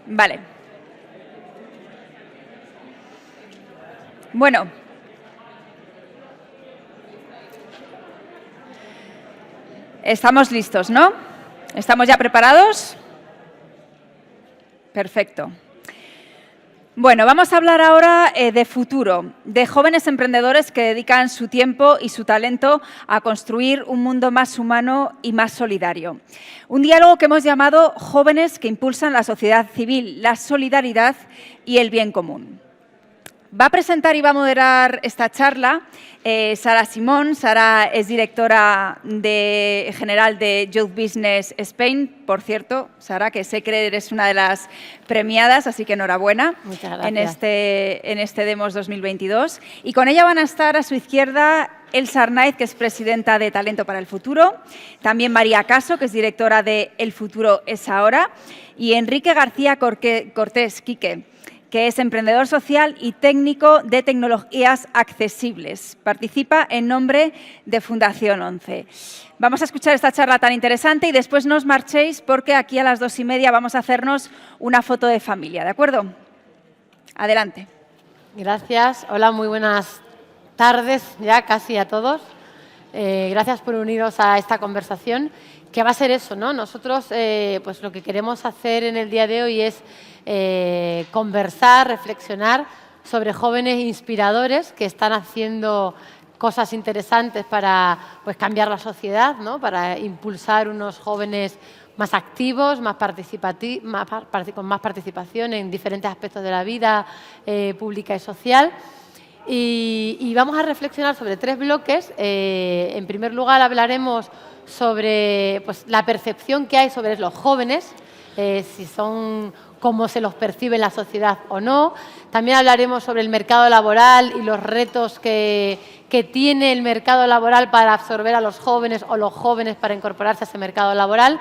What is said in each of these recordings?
Vale. Bueno. Estamos listos, ¿no? ¿Estamos ya preparados? Perfecto. Bueno, vamos a hablar ahora de futuro, de jóvenes emprendedores que dedican su tiempo y su talento a construir un mundo más humano y más solidario. Un diálogo que hemos llamado Jóvenes que impulsan la sociedad civil, la solidaridad y el bien común. Va a presentar y va a moderar esta charla Sara Simón. Sara es directora general de Youth Business Spain. Por cierto, Sara, que sé que eres una de las premiadas, así que enhorabuena. Muchas gracias. en este Demos 2022. Y con ella van a estar a su izquierda Elsa Arnaiz, que es presidenta de Talento para el Futuro, también María Caso, que es directora de El Futuro es Ahora, y Enrique García Cortés, Quique, que es emprendedor social y técnico de tecnologías accesibles. Participa en nombre de Fundación 11. Vamos a escuchar esta charla tan interesante y después no os marchéis porque aquí a las 2:30 vamos a hacernos una foto de familia, ¿de acuerdo? Adelante. Gracias. Hola, muy buenas tardes ya casi a todos. Gracias por uniros a esta conversación, que va a ser eso, ¿no? Nosotros pues lo que queremos hacer en el día de hoy es conversar, reflexionar sobre jóvenes inspiradores que están haciendo cosas interesantes para pues, cambiar la sociedad, ¿no? Para impulsar unos jóvenes más activos, con más participación en diferentes aspectos de la vida pública y social. Y vamos a reflexionar sobre 3 bloques. En primer lugar, hablaremos sobre pues, la percepción que hay sobre los jóvenes, si son cómo se los percibe en la sociedad o no. También hablaremos sobre el mercado laboral y los retos que tiene el mercado laboral para absorber a los jóvenes o los jóvenes para incorporarse a ese mercado laboral.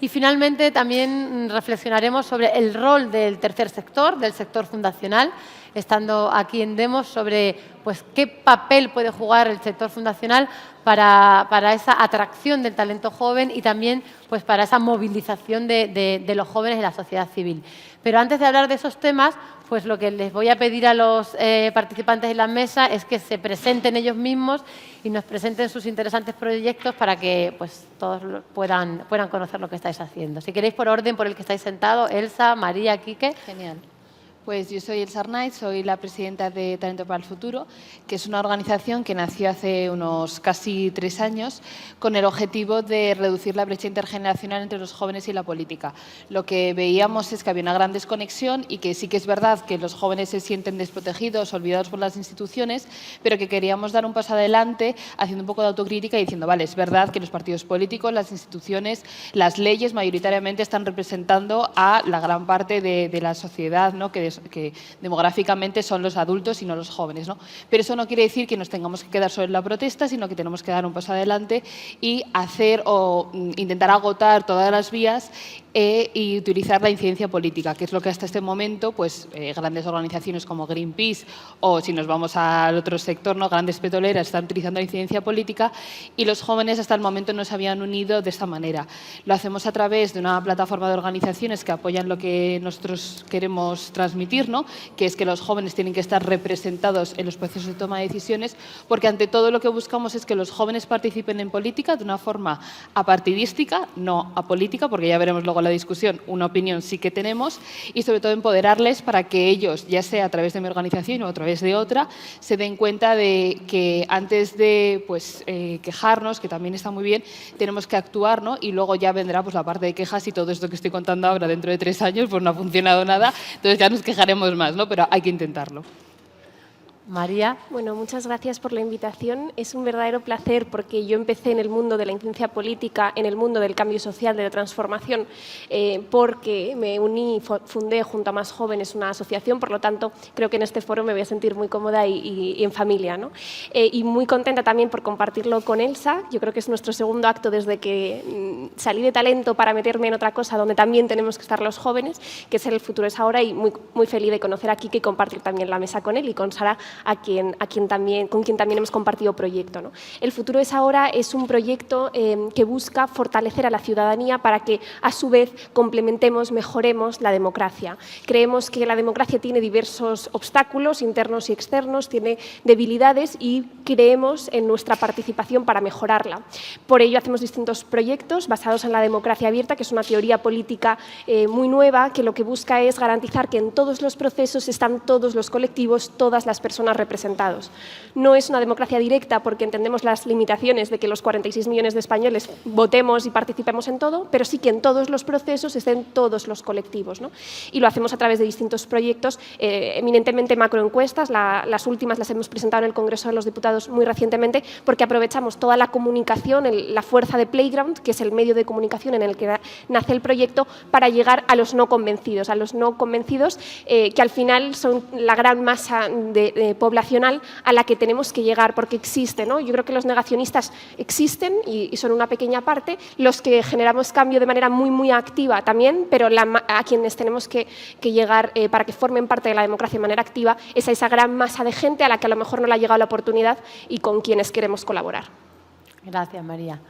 Y finalmente también reflexionaremos sobre el rol del tercer sector, del sector fundacional, estando aquí en Demos, sobre pues, qué papel puede jugar el sector fundacional para esa atracción del talento joven y también pues, para esa movilización de los jóvenes en la sociedad civil. Pero antes de hablar de esos temas, pues lo que les voy a pedir a los participantes en la mesa es que se presenten ellos mismos y nos presenten sus interesantes proyectos para que pues, todos puedan conocer lo que estáis haciendo. Si queréis, por orden por el que estáis sentados, Elsa, María, Quique. Genial. Pues yo soy Elsa Arnaiz, soy la presidenta de Talento para el Futuro, que es una organización que nació hace unos casi 3 años con el objetivo de reducir la brecha intergeneracional entre los jóvenes y la política. Lo que veíamos es que había una gran desconexión y que sí que es verdad que los jóvenes se sienten desprotegidos, olvidados por las instituciones, pero que queríamos dar un paso adelante haciendo un poco de autocrítica y diciendo, vale, es verdad que los partidos políticos, las instituciones, las leyes mayoritariamente están representando a la gran parte de la sociedad, ¿no? que demográficamente son los adultos y no los jóvenes, ¿no? Pero eso no quiere decir que nos tengamos que quedar solo en la protesta, sino que tenemos que dar un paso adelante y hacer o intentar agotar todas las vías y utilizar la incidencia política, que es lo que hasta este momento pues, grandes organizaciones como Greenpeace o si nos vamos al otro sector, ¿no? Grandes petroleras están utilizando la incidencia política y los jóvenes hasta el momento no se habían unido de esta manera. Lo hacemos a través de una plataforma de organizaciones que apoyan lo que nosotros queremos transmitir, ¿no? Que es que los jóvenes tienen que estar representados en los procesos de toma de decisiones, porque ante todo lo que buscamos es que los jóvenes participen en política de una forma apartidística, no apolítica, porque ya veremos luego la discusión, una opinión sí que tenemos, y sobre todo empoderarles para que ellos, ya sea a través de mi organización o a través de otra, se den cuenta de que antes de pues, quejarnos, que también está muy bien, tenemos que actuar, ¿no? Y luego ya vendrá pues, la parte de quejas y todo esto que estoy contando ahora dentro de 3 años pues no ha funcionado nada, entonces ya nos quejaremos más, ¿no? Pero hay que intentarlo. María. Bueno, muchas gracias por la invitación. Es un verdadero placer porque yo empecé en el mundo de la incidencia política, en el mundo del cambio social, de la transformación, porque me uní, fundé junto a más jóvenes una asociación, por lo tanto creo que en este foro me voy a sentir muy cómoda y en familia, ¿no? Y muy contenta también por compartirlo con Elsa. Yo creo que es nuestro segundo acto desde que salí de Talento para meterme en otra cosa donde también tenemos que estar los jóvenes, que es El Futuro es Ahora, y muy feliz de conocer a Quique y compartir también la mesa con él y con Sara con quien también hemos compartido proyecto, ¿no? El Futuro es Ahora es un proyecto que busca fortalecer a la ciudadanía para que, a su vez, complementemos, mejoremos la democracia. Creemos que la democracia tiene diversos obstáculos internos y externos, tiene debilidades y creemos en nuestra participación para mejorarla. Por ello hacemos distintos proyectos basados en la democracia abierta, que es una teoría política muy nueva, que lo que busca es garantizar que en todos los procesos están todos los colectivos, todas las personas representados. No es una democracia directa porque entendemos las limitaciones de que los 46 millones de españoles votemos y participemos en todo, pero sí que en todos los procesos estén todos los colectivos, ¿no? Y lo hacemos a través de distintos proyectos, eminentemente macroencuestas. Las últimas las hemos presentado en el Congreso de los Diputados muy recientemente, porque aprovechamos toda la comunicación, la fuerza de Playground, que es el medio de comunicación en el que nace el proyecto, para llegar a los no convencidos, que al final son la gran masa poblacional a la que tenemos que llegar, porque existe, ¿no? Yo creo que los negacionistas existen y son una pequeña parte, los que generamos cambio de manera muy, muy activa también, pero a quienes tenemos que llegar para que formen parte de la democracia de manera activa es a esa gran masa de gente a la que a lo mejor no le ha llegado la oportunidad y con quienes queremos colaborar. Gracias, María.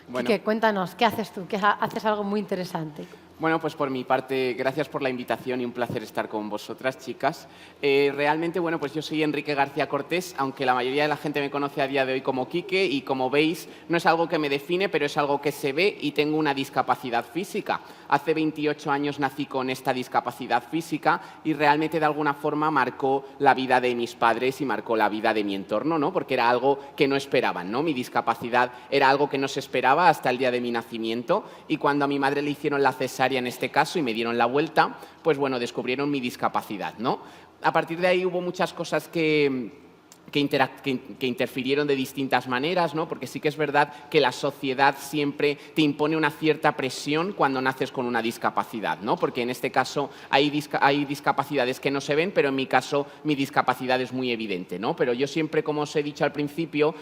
Bueno. Quique, cuéntanos, ¿qué haces tú? Que haces algo muy interesante. Bueno, pues por mi parte, gracias por la invitación y un placer estar con vosotras, chicas. Realmente, bueno, pues yo soy Enrique García Cortés, aunque la mayoría de la gente me conoce a día de hoy como Quique, y como veis, no es algo que me define, pero es algo que se ve, y tengo una discapacidad física. Hace 28 años nací con esta discapacidad física y realmente de alguna forma marcó la vida de mis padres y marcó la vida de mi entorno, ¿no? Porque era algo que no esperaban, ¿no? Mi discapacidad era algo que no se esperaba hasta el día de mi nacimiento, y cuando a mi madre le hicieron la cesárea en este caso y me dieron la vuelta, pues bueno, descubrieron mi discapacidad, ¿no? A partir de ahí hubo muchas cosas que interfirieron de distintas maneras, ¿no? Porque sí que es verdad que la sociedad siempre te impone una cierta presión cuando naces con una discapacidad, ¿no? Porque en este caso hay discapacidades que no se ven, pero en mi caso mi discapacidad es muy evidente, ¿no? Pero yo siempre, como os he dicho al principio,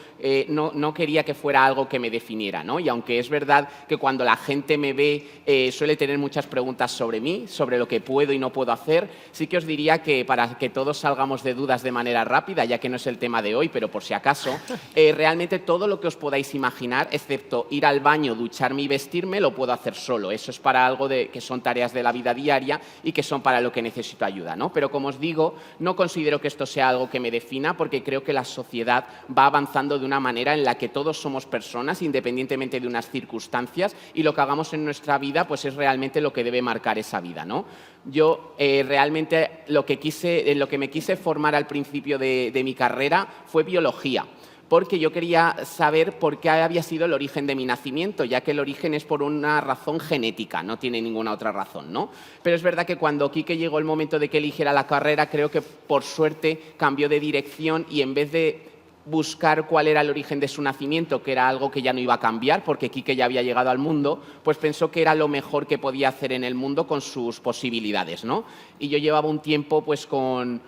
no quería que fuera algo que me definiera, ¿no? Y aunque es verdad que cuando la gente me ve suele tener muchas preguntas sobre mí, sobre lo que puedo y no puedo hacer, sí que os diría que para que todos salgamos de dudas de manera rápida, ya que no es el tema de hoy, pero por si acaso, realmente todo lo que os podáis imaginar, excepto ir al baño, ducharme y vestirme, lo puedo hacer solo. Eso es para algo que son tareas de la vida diaria y que son para lo que necesito ayuda, ¿no? Pero como os digo, no considero que esto sea algo que me defina, porque creo que la sociedad va avanzando de una manera en la que todos somos personas, independientemente de unas circunstancias, y lo que hagamos en nuestra vida pues es realmente lo que debe marcar esa vida, ¿no? Yo realmente en lo que me quise formar al principio de mi carrera fue biología, porque yo quería saber por qué había sido el origen de mi nacimiento, ya que el origen es por una razón genética, no tiene ninguna otra razón, ¿no? Pero es verdad que cuando Quique llegó el momento de que eligiera la carrera, creo que por suerte cambió de dirección y en vez de buscar cuál era el origen de su nacimiento, que era algo que ya no iba a cambiar porque Quique ya había llegado al mundo, pues pensó que era lo mejor que podía hacer en el mundo con sus posibilidades, ¿no? Y yo llevaba un tiempo pues con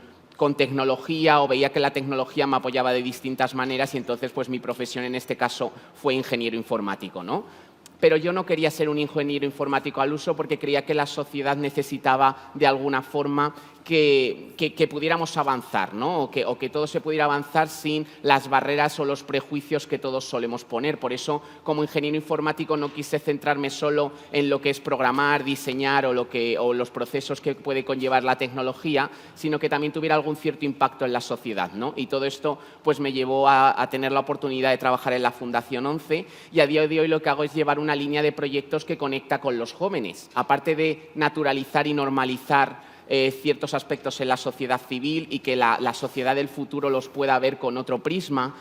tecnología, o veía que la tecnología me apoyaba de distintas maneras, y entonces pues mi profesión en este caso fue ingeniero informático, ¿no? Pero yo no quería ser un ingeniero informático al uso porque creía que la sociedad necesitaba de alguna forma que pudiéramos avanzar, ¿no? O que todo se pudiera avanzar sin las barreras o los prejuicios que todos solemos poner. Por eso, como ingeniero informático, no quise centrarme solo en lo que es programar, diseñar o los procesos que puede conllevar la tecnología, sino que también tuviera algún cierto impacto en la sociedad, ¿no? Y todo esto pues, me llevó a tener la oportunidad de trabajar en la Fundación 11, y a día de hoy lo que hago es llevar una línea de proyectos que conecta con los jóvenes. Aparte de naturalizar y normalizar ciertos aspectos en la sociedad civil y que la sociedad del futuro los pueda ver con otro prisma,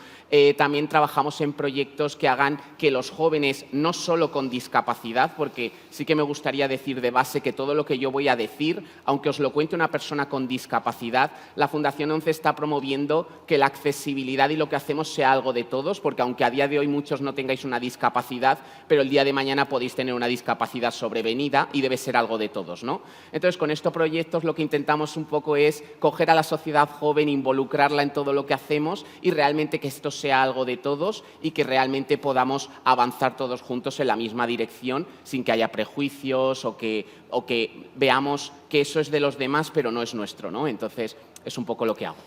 también trabajamos en proyectos que hagan que los jóvenes, no solo con discapacidad, porque sí que me gustaría decir de base que todo lo que yo voy a decir, aunque os lo cuente una persona con discapacidad, la Fundación 11 está promoviendo que la accesibilidad y lo que hacemos sea algo de todos, porque aunque a día de hoy muchos no tengáis una discapacidad, pero el día de mañana podéis tener una discapacidad sobrevenida y debe ser algo de todos, ¿no? Entonces, con estos proyectos lo que intentamos un poco es coger a la sociedad joven, involucrarla en todo lo que hacemos y realmente que esto sea algo de todos y que realmente podamos avanzar todos juntos en la misma dirección sin que haya prejuicios o que veamos que eso es de los demás pero no es nuestro, ¿no? Entonces, es un poco lo que hago.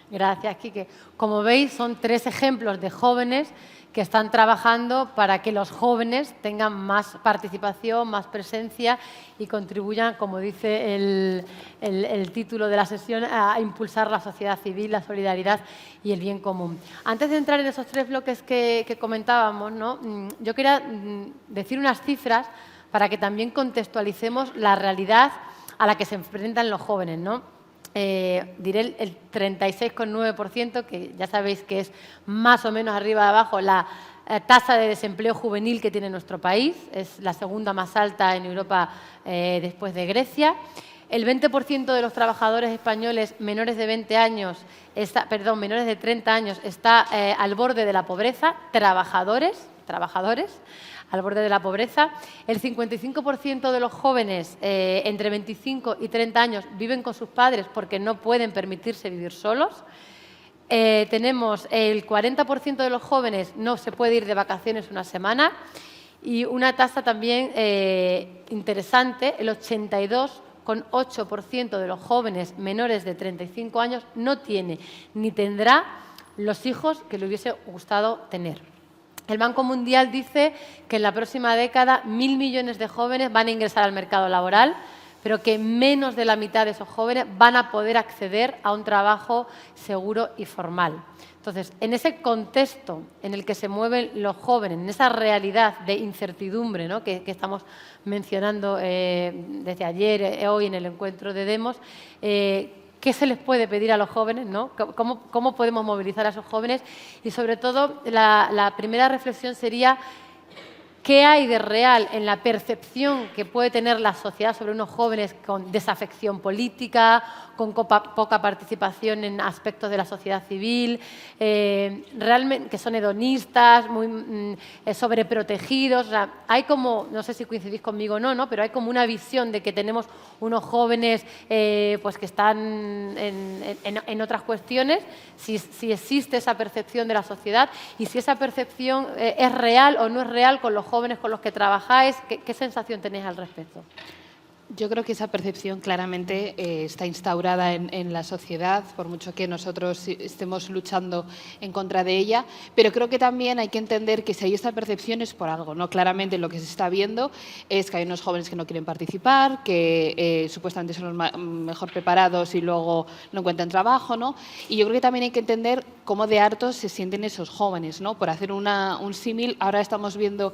Gracias, Quique. Como veis, son 3 ejemplos de jóvenes que están trabajando para que los jóvenes tengan más participación, más presencia y contribuyan, como dice el título de la sesión, a impulsar la sociedad civil, la solidaridad y el bien común. Antes de entrar en esos 3 bloques que comentábamos, ¿no?, yo quería decir unas cifras para que también contextualicemos la realidad a la que se enfrentan los jóvenes, ¿no? Diré el 36,9%, que ya sabéis que es más o menos arriba de abajo la tasa de desempleo juvenil que tiene nuestro país, es la segunda más alta en Europa después de Grecia. El 20% de los trabajadores españoles menores de 20 años, menores de 30 años está al borde de la pobreza, trabajadores al borde de la pobreza. El 55% de los jóvenes entre 25 y 30 años viven con sus padres porque no pueden permitirse vivir solos. Tenemos el 40% de los jóvenes no se puede ir de vacaciones una semana y una tasa también interesante, el 82,8% de los jóvenes menores de 35 años no tiene ni tendrá los hijos que le hubiese gustado tener. El Banco Mundial dice que en la próxima década 1.000 millones de jóvenes van a ingresar al mercado laboral, pero que menos de la mitad de esos jóvenes van a poder acceder a un trabajo seguro y formal. Entonces, en ese contexto en el que se mueven los jóvenes, en esa realidad de incertidumbre, ¿no?, que estamos mencionando desde ayer, hoy en el encuentro de Demos, ¿qué se les puede pedir a los jóvenes, ¿no? ¿Cómo podemos movilizar a esos jóvenes? Y sobre todo, la primera reflexión sería ¿qué hay de real en la percepción que puede tener la sociedad sobre unos jóvenes con desafección política, con poca participación en aspectos de la sociedad civil, realmente que son hedonistas, muy sobreprotegidos? O sea, hay como, no sé si coincidís conmigo o no, pero hay como una visión de que tenemos unos jóvenes pues que están en otras cuestiones, si existe esa percepción de la sociedad y si esa percepción es real o no es real con los jóvenes con los que trabajáis. ¿Qué sensación tenéis al respecto? Yo creo que esa percepción claramente está instaurada en la sociedad, por mucho que nosotros estemos luchando en contra de ella, pero creo que también hay que entender que si hay esta percepción es por algo, ¿no? Claramente lo que se está viendo es que hay unos jóvenes que no quieren participar, que supuestamente son los mejor preparados y luego no encuentran trabajo, ¿no? Y yo creo que también hay que entender cómo de hartos se sienten esos jóvenes, ¿no? Por hacer un símil, ahora estamos viendo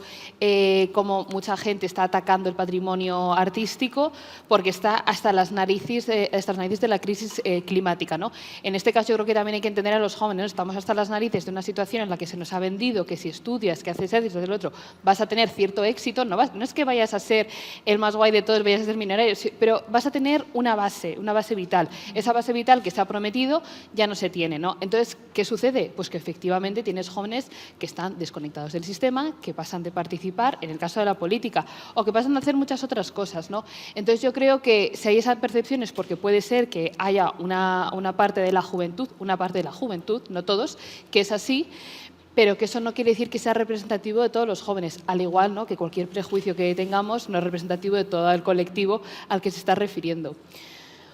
cómo mucha gente está atacando el patrimonio artístico porque está hasta las narices de la crisis climática, ¿no? En este caso yo creo que también hay que entender a los jóvenes, ¿no? Estamos hasta las narices de una situación en la que se nos ha vendido que si estudias, que haces esto y del otro, vas a tener cierto éxito, no es que vayas a ser el más guay de todos, vayas a ser millonario, pero vas a tener una base vital. Esa base vital que se ha prometido ya no se tiene, ¿no? Entonces, ¿qué sucede? Pues que efectivamente tienes jóvenes que están desconectados del sistema, que pasan de participar, en el caso de la política, o que pasan de hacer muchas otras cosas, ¿no? Entonces yo creo que si hay esa percepción es porque puede ser que haya una parte de la juventud, no todos, que es así, pero que eso no quiere decir que sea representativo de todos los jóvenes, al igual, ¿no?, que cualquier prejuicio que tengamos no es representativo de todo el colectivo al que se está refiriendo.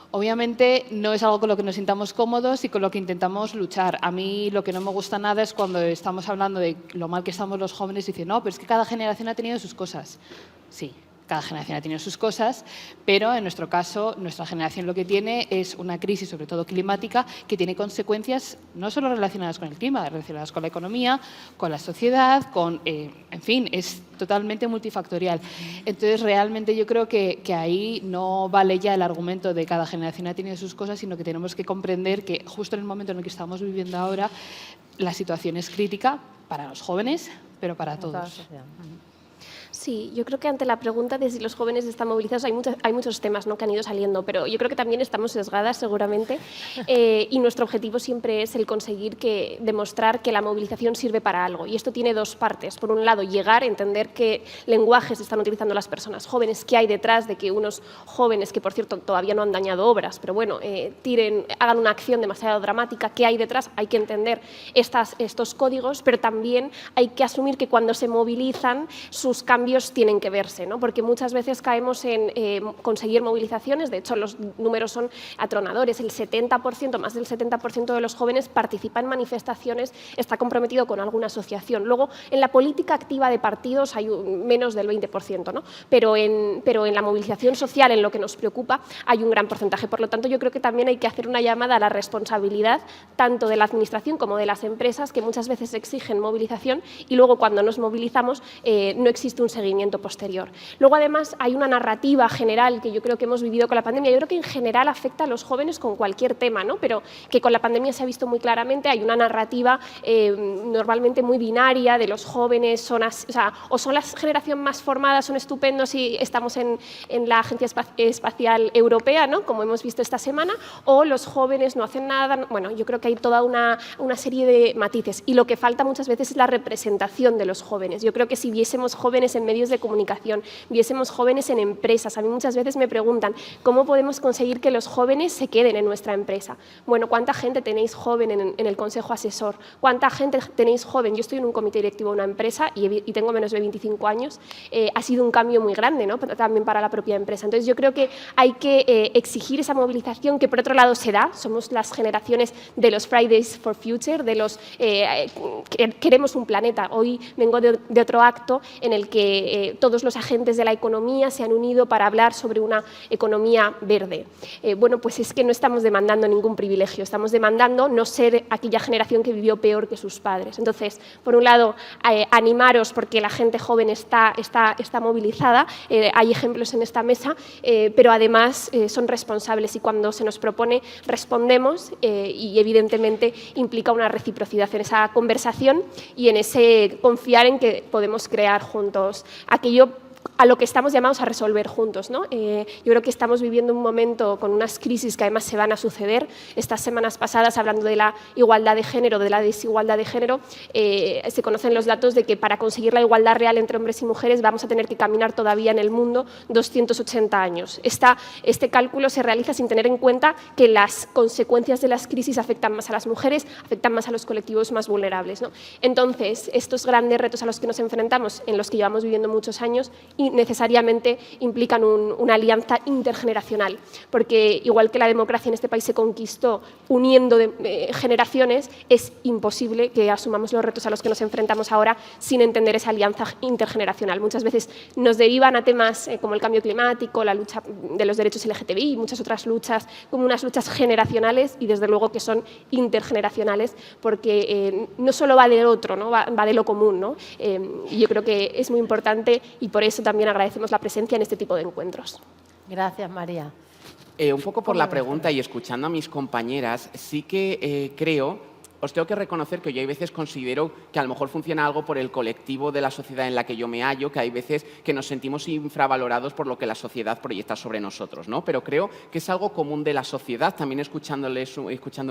Obviamente no es algo con lo que nos sintamos cómodos y con lo que intentamos luchar. A mí lo que no me gusta nada es cuando estamos hablando de lo mal que estamos los jóvenes y dicen, no, pero es que cada generación ha tenido sus cosas. Sí, cada generación ha tenido sus cosas, pero en nuestro caso, nuestra generación lo que tiene es una crisis, sobre todo climática, que tiene consecuencias no solo relacionadas con el clima, relacionadas con la economía, con la sociedad, en fin, es totalmente multifactorial. Entonces, realmente yo creo que ahí no vale ya el argumento de cada generación ha tenido sus cosas, sino que tenemos que comprender que justo en el momento en el que estamos viviendo ahora, la situación es crítica para los jóvenes, pero para todos. Sí, yo creo que ante la pregunta de si los jóvenes están movilizados hay muchos temas, ¿no?, que han ido saliendo, pero yo creo que también estamos sesgadas seguramente y nuestro objetivo siempre es el conseguir demostrar que la movilización sirve para algo. Y esto tiene dos partes. Por un lado, llegar a entender qué lenguajes están utilizando las personas jóvenes, qué hay detrás de que unos jóvenes, que por cierto todavía no han dañado obras, pero bueno, hagan una acción demasiado dramática, qué hay detrás. Hay que entender estos códigos, pero también hay que asumir que cuando se movilizan sus cambios cambios tienen que verse, ¿no? Porque muchas veces caemos en conseguir movilizaciones, de hecho los números son atronadores, el 70%, más del 70% de los jóvenes participa en manifestaciones, está comprometido con alguna asociación. Luego, en la política activa de partidos hay menos del 20%, ¿no? Pero en la movilización social, en lo que nos preocupa, hay un gran porcentaje. Por lo tanto, yo creo que también hay que hacer una llamada a la responsabilidad tanto de la administración como de las empresas, que muchas veces exigen movilización y luego cuando nos movilizamos no existe un seguimiento posterior. Luego, además, hay una narrativa general que yo creo que hemos vivido con la pandemia. Yo creo que en general afecta a los jóvenes con cualquier tema, ¿no? Pero que con la pandemia se ha visto muy claramente. Hay una narrativa normalmente muy binaria de los jóvenes, o son la generación más formada, son estupendos y estamos en la Agencia Espacial Europea, ¿no? Como hemos visto esta semana, o los jóvenes no hacen nada. Bueno, yo creo que hay toda una serie de matices y lo que falta muchas veces es la representación de los jóvenes. Yo creo que si viésemos jóvenes en medios de comunicación, viésemos jóvenes en empresas, a mí muchas veces me preguntan ¿cómo podemos conseguir que los jóvenes se queden en nuestra empresa? Bueno, ¿cuánta gente tenéis joven en el consejo asesor? ¿Cuánta gente tenéis joven? Yo estoy en un comité directivo de una empresa y tengo menos de 25 años. Ha sido un cambio muy grande, ¿no? También para la propia empresa. Entonces, yo creo que hay que exigir esa movilización que, por otro lado, se da. Somos las generaciones de los Fridays for Future, de los queremos un planeta. Hoy vengo de otro acto en el que todos los agentes de la economía se han unido para hablar sobre una economía verde. Bueno, pues es que no estamos demandando ningún privilegio, estamos demandando no ser aquella generación que vivió peor que sus padres. Entonces, por un lado, animaros porque la gente joven está movilizada, hay ejemplos en esta mesa, pero además son responsables y cuando se nos propone respondemos y evidentemente implica una reciprocidad en esa conversación y en ese confiar en que podemos crear juntos aquello a lo que estamos llamados a resolver juntos, ¿no? Yo creo que estamos viviendo un momento con unas crisis que además se van a suceder. Estas semanas pasadas, hablando de la igualdad de género, de la desigualdad de género, se conocen los datos de que para conseguir la igualdad real entre hombres y mujeres vamos a tener que caminar todavía en el mundo 280 años. Este cálculo se realiza sin tener en cuenta que las consecuencias de las crisis afectan más a las mujeres, afectan más a los colectivos más vulnerables, ¿no? Entonces, estos grandes retos a los que nos enfrentamos, en los que llevamos viviendo muchos años, y necesariamente implican una alianza intergeneracional, porque igual que la democracia en este país se conquistó uniendo generaciones, es imposible que asumamos los retos a los que nos enfrentamos ahora sin entender esa alianza intergeneracional. Muchas veces nos derivan a temas como el cambio climático, la lucha de los derechos LGTBI y muchas otras luchas como unas luchas generacionales y desde luego que son intergeneracionales porque no solo va del otro, ¿no? va de lo común, ¿no? Y yo creo que es muy importante y por eso también agradecemos la presencia en este tipo de encuentros. Gracias, María. Un poco por la pregunta y escuchando a mis compañeras, sí que creo, os tengo que reconocer que yo hay veces considero que a lo mejor funciona algo por el colectivo de la sociedad en la que yo me hallo, que hay veces que nos sentimos infravalorados por lo que la sociedad proyecta sobre nosotros, ¿no? Pero creo que es algo común de la sociedad, también escuchando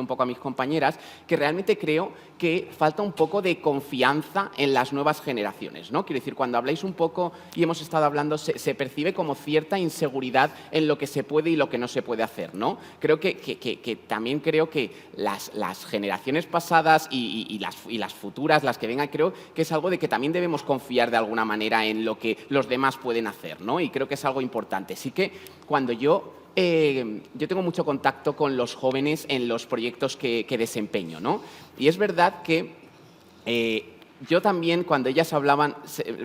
un poco a mis compañeras, que realmente creo que falta un poco de confianza en las nuevas generaciones, ¿no? Quiero decir, cuando habláis un poco y hemos estado hablando, se percibe como cierta inseguridad en lo que se puede y lo que no se puede hacer, ¿no? Creo que también creo que las generaciones pasadas y las futuras, las que vengan, creo que es algo de que también debemos confiar de alguna manera en lo que los demás pueden hacer, ¿no? Y creo que es algo importante. Sí que cuando yo tengo mucho contacto con los jóvenes en los proyectos que desempeño, ¿no? Y es verdad que yo también, cuando ellas hablaban,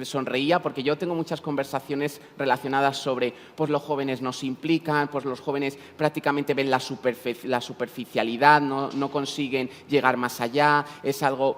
sonreía porque yo tengo muchas conversaciones relacionadas sobre, pues los jóvenes no se implican, pues los jóvenes prácticamente ven la superficialidad, no consiguen llegar más allá, es algo...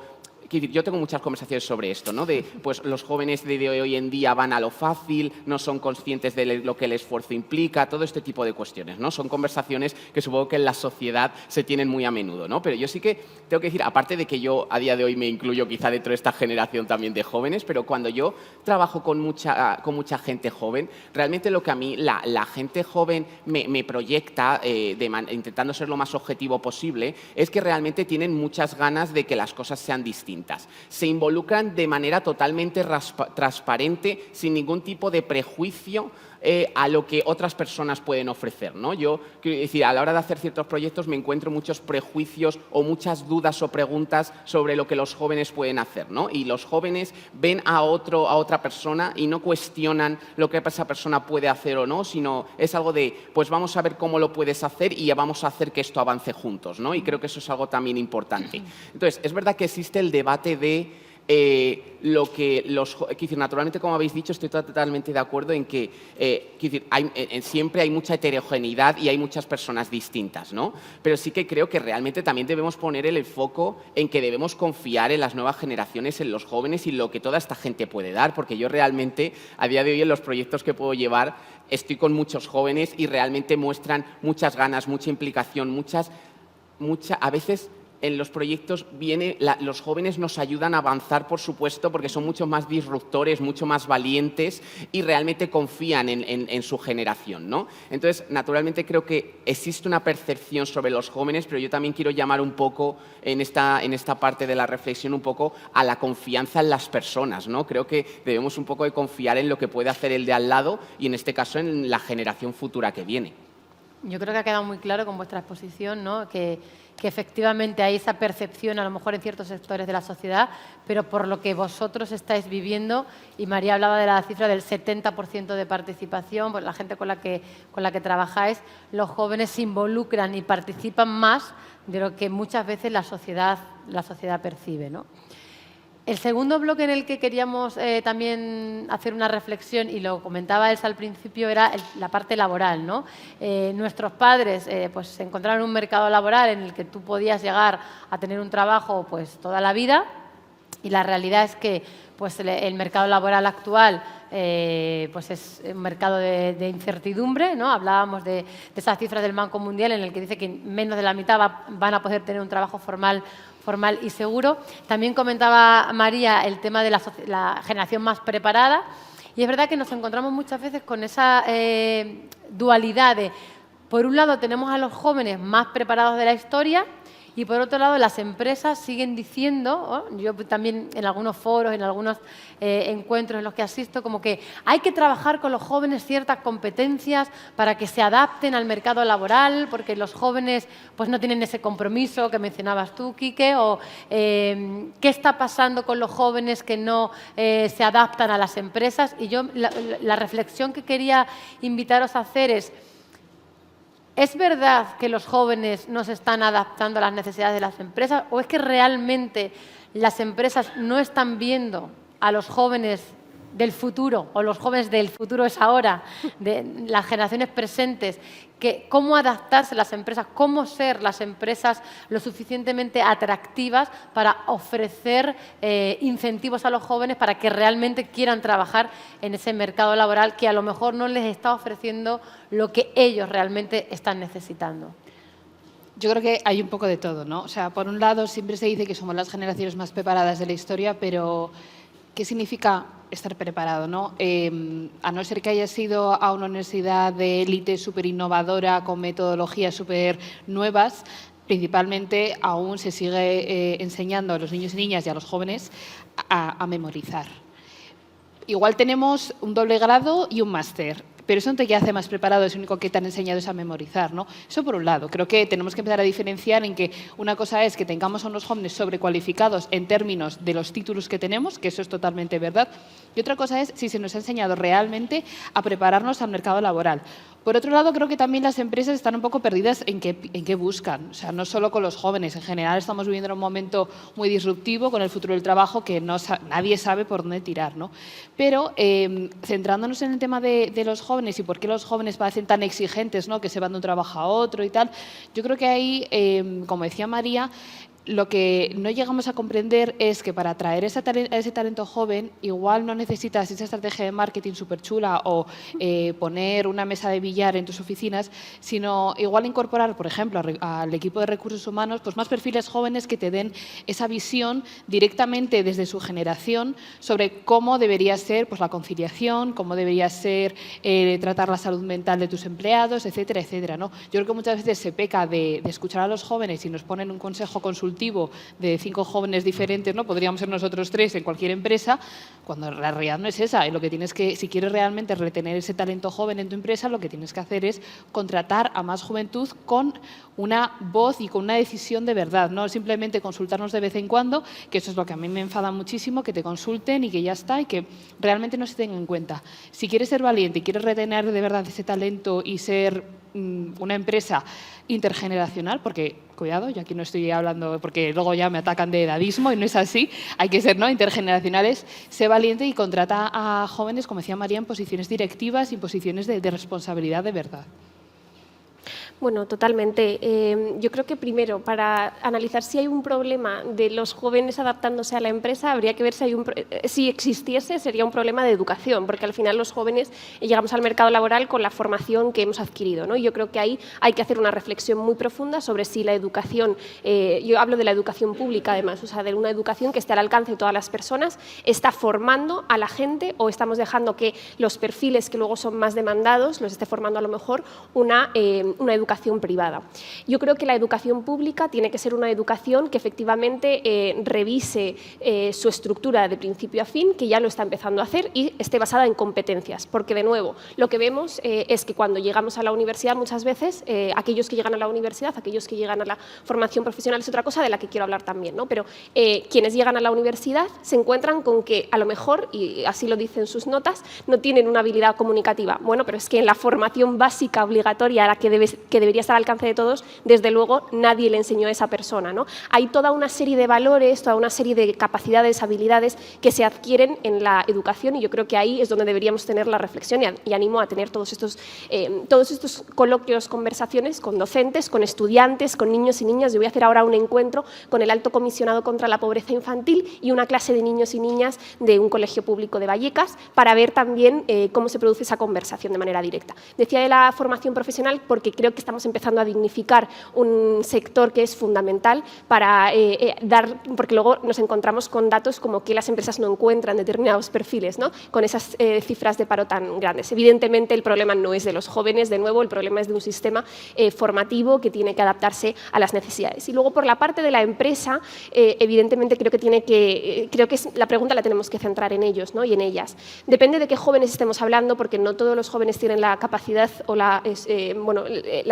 Yo tengo muchas conversaciones sobre esto, ¿no? De, pues los jóvenes de hoy en día van a lo fácil, no son conscientes de lo que el esfuerzo implica, todo este tipo de cuestiones, ¿no? Son conversaciones que supongo que en la sociedad se tienen muy a menudo, ¿no? Pero yo sí que tengo que decir, aparte de que yo a día de hoy me incluyo quizá dentro de esta generación también de jóvenes, pero cuando yo trabajo con mucha gente joven, realmente lo que a mí la gente joven me proyecta, intentando ser lo más objetivo posible, es que realmente tienen muchas ganas de que las cosas sean distintas. distintas. Se involucran de manera totalmente transparente, sin ningún tipo de prejuicio a lo que otras personas pueden ofrecer, ¿no? Yo, quiero decir, a la hora de hacer ciertos proyectos me encuentro muchos prejuicios o muchas dudas o preguntas sobre lo que los jóvenes pueden hacer, ¿no? Y los jóvenes ven a otra persona y no cuestionan lo que esa persona puede hacer o no, sino es algo de, pues vamos a ver cómo lo puedes hacer y vamos a hacer que esto avance juntos, ¿no? Y creo que eso es algo también importante. Entonces, es verdad que existe el debate de lo que naturalmente, como habéis dicho, estoy totalmente de acuerdo en que siempre hay mucha heterogeneidad y hay muchas personas distintas, ¿no? Pero sí que creo que realmente también debemos poner el foco en que debemos confiar en las nuevas generaciones, en los jóvenes y lo que toda esta gente puede dar, porque yo realmente, a día de hoy, en los proyectos que puedo llevar, estoy con muchos jóvenes y realmente muestran muchas ganas, mucha implicación, a veces. En los proyectos los jóvenes nos ayudan a avanzar, por supuesto, porque son mucho más disruptores, mucho más valientes y realmente confían en su generación, ¿no? Entonces, naturalmente, creo que existe una percepción sobre los jóvenes, pero yo también quiero llamar un poco en esta parte de la reflexión un poco a la confianza en las personas, ¿no? Creo que debemos un poco de confiar en lo que puede hacer el de al lado y, en este caso, en la generación futura que viene. Yo creo que ha quedado muy claro con vuestra exposición, ¿no? que efectivamente hay esa percepción, a lo mejor en ciertos sectores de la sociedad, pero por lo que vosotros estáis viviendo, y María hablaba de la cifra del 70% de participación, pues la gente con la que trabajáis, los jóvenes se involucran y participan más de lo que muchas veces la sociedad percibe, ¿no? El segundo bloque en el que queríamos también hacer una reflexión, y lo comentaba Elsa al principio, era la parte laboral, ¿no? Nuestros padres pues, se encontraron en un mercado laboral en el que tú podías llegar a tener un trabajo pues, toda la vida, y la realidad es que pues, el mercado laboral actual pues es un mercado de incertidumbre, ¿no? Hablábamos de esas cifras del Banco Mundial en el que dice que menos de la mitad van a poder tener un trabajo formal y seguro. También comentaba María el tema de la generación más preparada, y es verdad que nos encontramos muchas veces con esa dualidad de, por un lado, tenemos a los jóvenes más preparados de la historia, y por otro lado, las empresas siguen diciendo, ¿no? Yo también en algunos foros, en algunos encuentros en los que asisto, como que hay que trabajar con los jóvenes ciertas competencias para que se adapten al mercado laboral, porque los jóvenes pues, no tienen ese compromiso que mencionabas tú, Quique, o qué está pasando con los jóvenes que no se adaptan a las empresas. Y yo la reflexión que quería invitaros a hacer ¿es verdad que los jóvenes no se están adaptando a las necesidades de las empresas, o es que realmente las empresas no están viendo a los jóvenes del futuro, o los jóvenes del futuro es ahora, de las generaciones presentes, que cómo adaptarse las empresas, cómo ser las empresas lo suficientemente atractivas para ofrecer incentivos a los jóvenes para que realmente quieran trabajar en ese mercado laboral que a lo mejor no les está ofreciendo lo que ellos realmente están necesitando? Yo creo que hay un poco de todo, ¿no? O sea, por un lado siempre se dice que somos las generaciones más preparadas de la historia, pero ¿qué significa estar preparado, ¿no? A no ser que hayas ido a una universidad de élite súper innovadora con metodologías súper nuevas, principalmente aún se sigue enseñando a los niños y niñas y a los jóvenes a memorizar. Igual tenemos un doble grado y un máster, pero eso no te hace más preparado, es lo único que te han enseñado es a memorizar, ¿no? Eso por un lado. Creo que tenemos que empezar a diferenciar en que una cosa es que tengamos a unos jóvenes sobrecualificados en términos de los títulos que tenemos, que eso es totalmente verdad, y otra cosa es si se nos ha enseñado realmente a prepararnos al mercado laboral. Por otro lado, creo que también las empresas están un poco perdidas en qué buscan. O sea, no solo con los jóvenes. En general estamos viviendo un momento muy disruptivo con el futuro del trabajo que nadie sabe por dónde tirar, ¿no? Pero centrándonos en el tema de los jóvenes y por qué los jóvenes parecen tan exigentes, ¿no? Que se van de un trabajo a otro y tal, yo creo que ahí, como decía María, lo que no llegamos a comprender es que para atraer ese talento joven igual no necesitas esa estrategia de marketing súper chula o poner una mesa de billar en tus oficinas, sino igual incorporar, por ejemplo, al equipo de recursos humanos pues más perfiles jóvenes que te den esa visión directamente desde su generación sobre cómo debería ser pues, la conciliación, cómo debería ser tratar la salud mental de tus empleados, etcétera, etcétera, ¿no? Yo creo que muchas veces se peca de escuchar a los jóvenes y nos ponen un consejo consultivo ejecutivo de 5 jóvenes diferentes, ¿no? Podríamos ser nosotros 3 en cualquier empresa, cuando la realidad no es esa. Y lo que tienes que, si quieres realmente retener ese talento joven en tu empresa, lo que tienes que hacer es contratar a más juventud con una voz y con una decisión de verdad, no simplemente consultarnos de vez en cuando, que eso es lo que a mí me enfada muchísimo, que te consulten y que ya está y que realmente no se tenga en cuenta. Si quieres ser valiente y quieres retener de verdad ese talento y ser una empresa intergeneracional, porque, cuidado, yo aquí no estoy hablando porque luego ya me atacan de edadismo y no es así, hay que ser, ¿no?, intergeneracionales, sé valiente y contrata a jóvenes, como decía María, en posiciones directivas y posiciones de responsabilidad de verdad. Bueno, totalmente. Yo creo que primero, para analizar si hay un problema de los jóvenes adaptándose a la empresa, habría que ver si existiese, sería un problema de educación, porque al final los jóvenes llegamos al mercado laboral con la formación que hemos adquirido, ¿no? Y yo creo que ahí hay que hacer una reflexión muy profunda sobre si la educación, yo hablo de la educación pública además, o sea, de una educación que esté al alcance de todas las personas, está formando a la gente o estamos dejando que los perfiles que luego son más demandados los esté formando a lo mejor una educación privada. Yo creo que la educación pública tiene que ser una educación que efectivamente revise su estructura de principio a fin, que ya lo está empezando a hacer y esté basada en competencias, porque de nuevo lo que vemos es que cuando llegamos a la universidad muchas veces, aquellos que llegan a la universidad, aquellos que llegan a la formación profesional es otra cosa de la que quiero hablar también, ¿no? Pero quienes llegan a la universidad se encuentran con que a lo mejor, y así lo dicen sus notas, no tienen una habilidad comunicativa. Bueno, pero es que en la formación básica obligatoria a la que debería estar al alcance de todos, desde luego nadie le enseñó a esa persona, ¿no? Hay toda una serie de valores, toda una serie de capacidades, habilidades que se adquieren en la educación y yo creo que ahí es donde deberíamos tener la reflexión y animo a tener todos estos coloquios, conversaciones con docentes, con estudiantes, con niños y niñas. Yo voy a hacer ahora un encuentro con el Alto Comisionado contra la Pobreza Infantil y una clase de niños y niñas de un colegio público de Vallecas para ver también cómo se produce esa conversación de manera directa. Decía de la formación profesional porque creo que estamos empezando a dignificar un sector que es fundamental para porque luego nos encontramos con datos como que las empresas no encuentran determinados perfiles, ¿no?, con esas cifras de paro tan grandes. Evidentemente el problema no es de los jóvenes, de nuevo, el problema es de un sistema formativo que tiene que adaptarse a las necesidades. Y luego por la parte de la empresa, evidentemente creo que la pregunta la tenemos que centrar en ellos, ¿no?, y en ellas. Depende de qué jóvenes estemos hablando, porque no todos los jóvenes tienen la capacidad o la